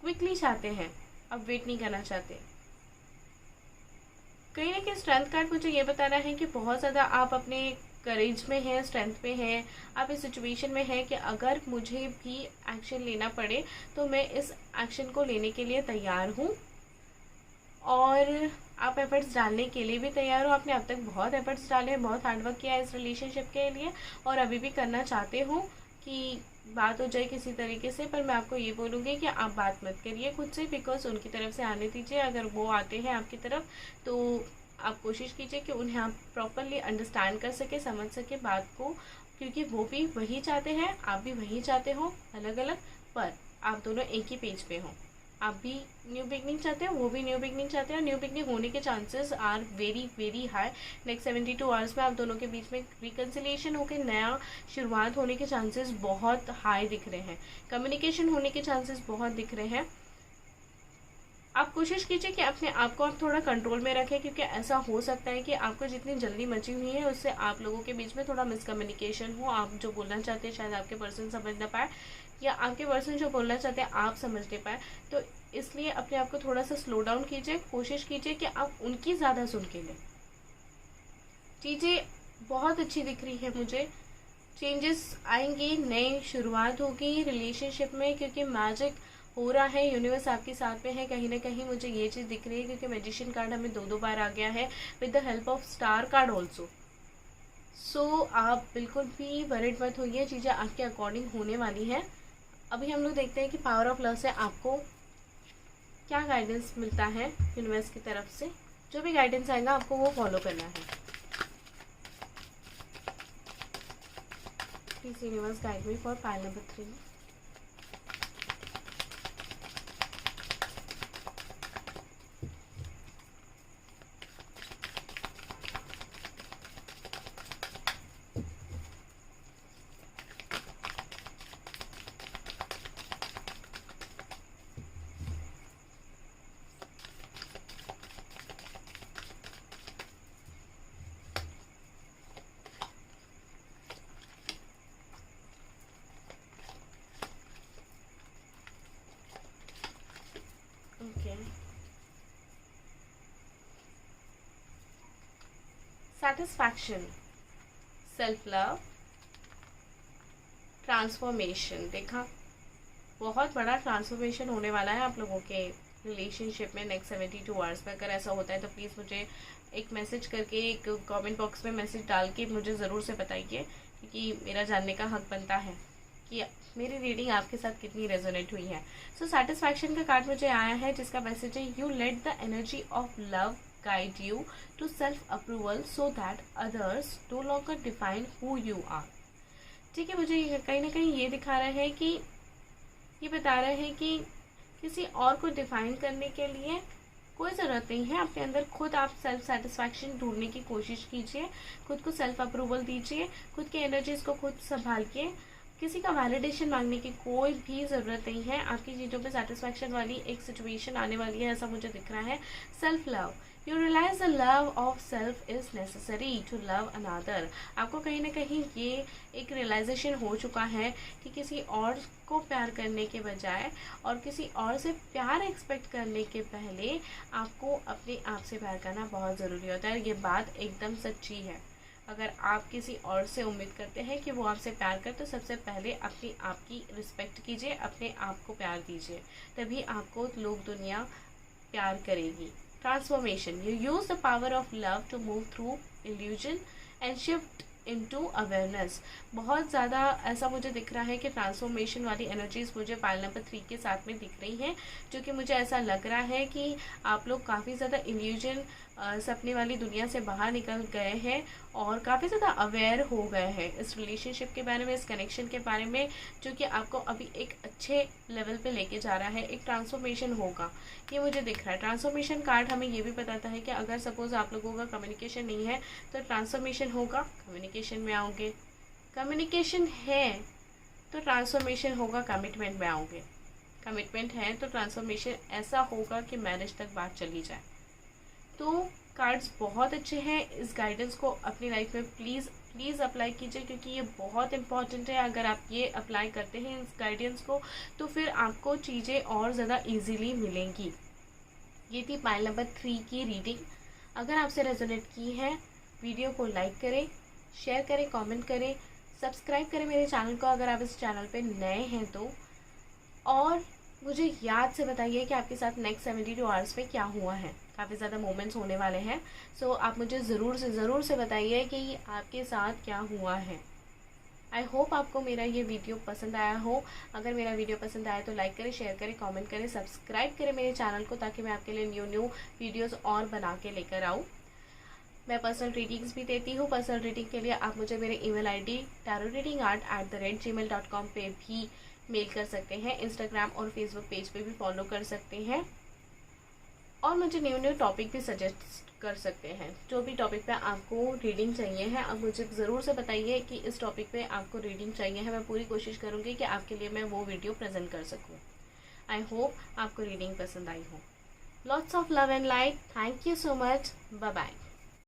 क्विकली चाहते हैं, अब वेट नहीं करना चाहते। कहीं ना कहीं स्ट्रेंथ कार्ड मुझे ये बता रहा है कि बहुत ज़्यादा आप अपने करेज में हैं, स्ट्रेंथ में हैं, आप इस सिचुएशन में हैं कि अगर मुझे भी एक्शन लेना पड़े तो मैं इस एक्शन को लेने के लिए तैयार हूँ। और आप एफर्ट्स डालने के लिए भी तैयार हो। आपने अब तक बहुत एफर्ट्स डाले हैं, बहुत हार्डवर्क किया है इस रिलेशनशिप के लिए, और अभी भी करना चाहते हो कि बात हो जाए किसी तरीके से। पर मैं आपको ये बोलूँगी कि आप बात मत करिए खुद से, बिकॉज उनकी तरफ से आने दीजिए। अगर वो आते हैं आपकी तरफ तो आप कोशिश कीजिए कि उन्हें आप प्रॉपरली अंडरस्टैंड कर सके, समझ सके बात को, क्योंकि वो भी वही चाहते हैं, आप भी वही चाहते हो, अलग अलग पर आप दोनों एक ही पेज पे हो। आप भी न्यू बिगनिंग चाहते हो, वो भी न्यू बिगनिंग चाहते हैं, और न्यू बिगनिंग होने के chances are very very high. Next 72 hours में आप दोनों के बीच में रिकन्सिलिएशन होकर नया शुरुआत होने के चांसेस बहुत हाई दिख रहे हैं, कम्युनिकेशन होने के चांसेस बहुत दिख रहे हैं। आप कोशिश कीजिए कि अपने आप को आप थोड़ा कंट्रोल में रखें, क्योंकि ऐसा हो सकता है कि आपको जितनी जल्दी मची हुई है उससे आप लोगों के बीच में थोड़ा मिसकम्युनिकेशन हो। आप जो बोलना चाहते हैं शायद आपके पर्सन समझ ना पाए, या आपके पर्सन जो बोलना चाहते हैं आप समझ नहीं पाए। तो इसलिए अपने आप को थोड़ा सा स्लो डाउन कीजिए, कोशिश कीजिए कि आप उनकी ज़्यादा सुन के लें। चीज़ें बहुत अच्छी दिख रही है मुझे, चेंजेस आएंगी, नई शुरुआत होगी रिलेशनशिप में, क्योंकि मैजिक हो रहा है, यूनिवर्स आपके साथ में है। कहीं ना कहीं मुझे ये चीज़ दिख रही है, क्योंकि मैजिशियन कार्ड हमें दो बार आ गया है with the help of star card also. So आप बिल्कुल भी वरिड मत होइए, चीज़ें आपके अकॉर्डिंग होने वाली हैं। अभी हम लोग देखते हैं कि पावर ऑफ लव से आपको क्या गाइडेंस मिलता है यूनिवर्स की तरफ से। जो भी गाइडेंस आएगा आपको वो फॉलो करना है। Please universe guide me for pile number 3। Okay, satisfaction, self love, transformation. देखा, बहुत बड़ा ट्रांसफॉर्मेशन होने वाला है आप लोगों के रिलेशनशिप में नेक्स्ट 72 आवर्स में। अगर ऐसा होता है तो प्लीज़ मुझे एक मैसेज करके, एक कमेंट बॉक्स में मैसेज डाल के मुझे ज़रूर से बताइए, क्योंकि मेरा जानने का हक बनता है कि मेरी रीडिंग आपके साथ कितनी रेजोनेट हुई है। सो सेटिस्फैक्शन का कार्ड मुझे आया है, जिसका मैसेज है, you let the energy of love guide you to self approval so that others no longer define who you are। ठीक है, मुझे कहीं ना कहीं ये दिखा रहा है कि ये बता रहे हैं कि किसी और को डिफाइन करने के लिए कोई ज़रूरत नहीं है। अपने अंदर खुद आप सेल्फ सेटिस्फैक्शन ढूंढने की कोशिश कीजिए, खुद को सेल्फ अप्रूवल दीजिए, खुद की एनर्जीज को खुद संभालिए। किसी का वैलिडेशन मांगने की कोई भी ज़रूरत नहीं है। आपकी चीज़ों पे सेटिस्फैक्शन वाली एक सिचुएशन आने वाली है, ऐसा मुझे दिख रहा है। Self love, you realise the love of self is necessary to love another. आपको कहीं ना कहीं ये एक रियलाइजेशन हो चुका है कि किसी और को प्यार करने के बजाय और किसी और से प्यार एक्सपेक्ट करने के पहले आपको अपने आप से प्यार करना बहुत ज़रूरी होता है। ये बात एकदम सच्ची है। अगर आप किसी और से उम्मीद करते हैं कि वो आपसे प्यार करे, तो सबसे पहले अपनी आप की रिस्पेक्ट कीजिए, अपने आप को प्यार दीजिए, तभी आपको लोग दुनिया प्यार करेगी। Transformation, you use the power of love to move through illusion and shift into awareness. बहुत ज़्यादा ऐसा मुझे दिख रहा है कि ट्रांसफॉर्मेशन वाली एनर्जीज मुझे पाइल नंबर 3 के साथ में दिख रही हैं, जो कि मुझे ऐसा लग रहा है कि आप लोग काफ़ी ज़्यादा इल्यूजन सपने वाली दुनिया से बाहर निकल गए हैं और काफ़ी ज़्यादा अवेयर हो गए हैं इस रिलेशनशिप के बारे में, इस कनेक्शन के बारे में, जो कि आपको अभी एक अच्छे लेवल पे लेके जा रहा है। एक ट्रांसफॉर्मेशन होगा, ये मुझे दिख रहा है। ट्रांसफॉर्मेशन कार्ड हमें ये भी बताता है कि अगर सपोज आप लोगों का कम्युनिकेशन नहीं है तो ट्रांसफॉर्मेशन होगा, कम्युनिकेशन में आओगे। कम्युनिकेशन है तो ट्रांसफॉर्मेशन होगा, कमिटमेंट में आओगे। कमिटमेंट है तो ट्रांसफॉर्मेशन ऐसा होगा कि मैरिज तक बात चली जाए। तो कार्ड्स बहुत अच्छे हैं। इस गाइडेंस को अपनी लाइफ में प्लीज़ अप्लाई कीजिए, क्योंकि ये बहुत इंपॉर्टेंट है। अगर आप ये अप्लाई करते हैं इस गाइडेंस को, तो फिर आपको चीज़ें और ज़्यादा इजीली मिलेंगी। ये थी पाइल नंबर 3 की रीडिंग। अगर आपसे रेजोनेट की है, वीडियो को लाइक करें, शेयर करें, कमेंट करें, सब्सक्राइब करें मेरे चैनल को अगर आप इस चैनल पे नए हैं तो, और मुझे याद से बताइए कि आपके साथ नेक्स्ट 72 आवर्स में क्या हुआ है। काफ़ी ज़्यादा मोमेंट्स होने वाले हैं, सो आप मुझे ज़रूर से बताइए कि आपके साथ क्या हुआ है। आई होप आपको मेरा ये वीडियो पसंद आया हो। अगर मेरा वीडियो पसंद आया तो लाइक करें, शेयर करें, कमेंट करें, सब्सक्राइब करें मेरे चैनल को, ताकि मैं आपके लिए न्यू वीडियोज़ और बना के लेकर आऊँ। मैं पर्सनल रीडिंग्स भी देती हूँ। पर्सनल रीडिंग के लिए आप मुझे मेरे ईमेल ID tarotreadingart@gmail.com पे भी मेल कर सकते हैं। इंस्टाग्राम और फेसबुक पेज पे भी फॉलो कर सकते हैं, और मुझे न्यू टॉपिक भी सजेस्ट कर सकते हैं। जो भी टॉपिक पे आपको रीडिंग चाहिए है, आप मुझे ज़रूर से बताइए कि इस टॉपिक पे आपको रीडिंग चाहिए है। मैं पूरी कोशिश करूँगी कि आपके लिए मैं वो वीडियो प्रेजेंट कर सकूँ। आई होप आपको रीडिंग पसंद आई हो। Lots of love and light. Thank you so much. Bye bye.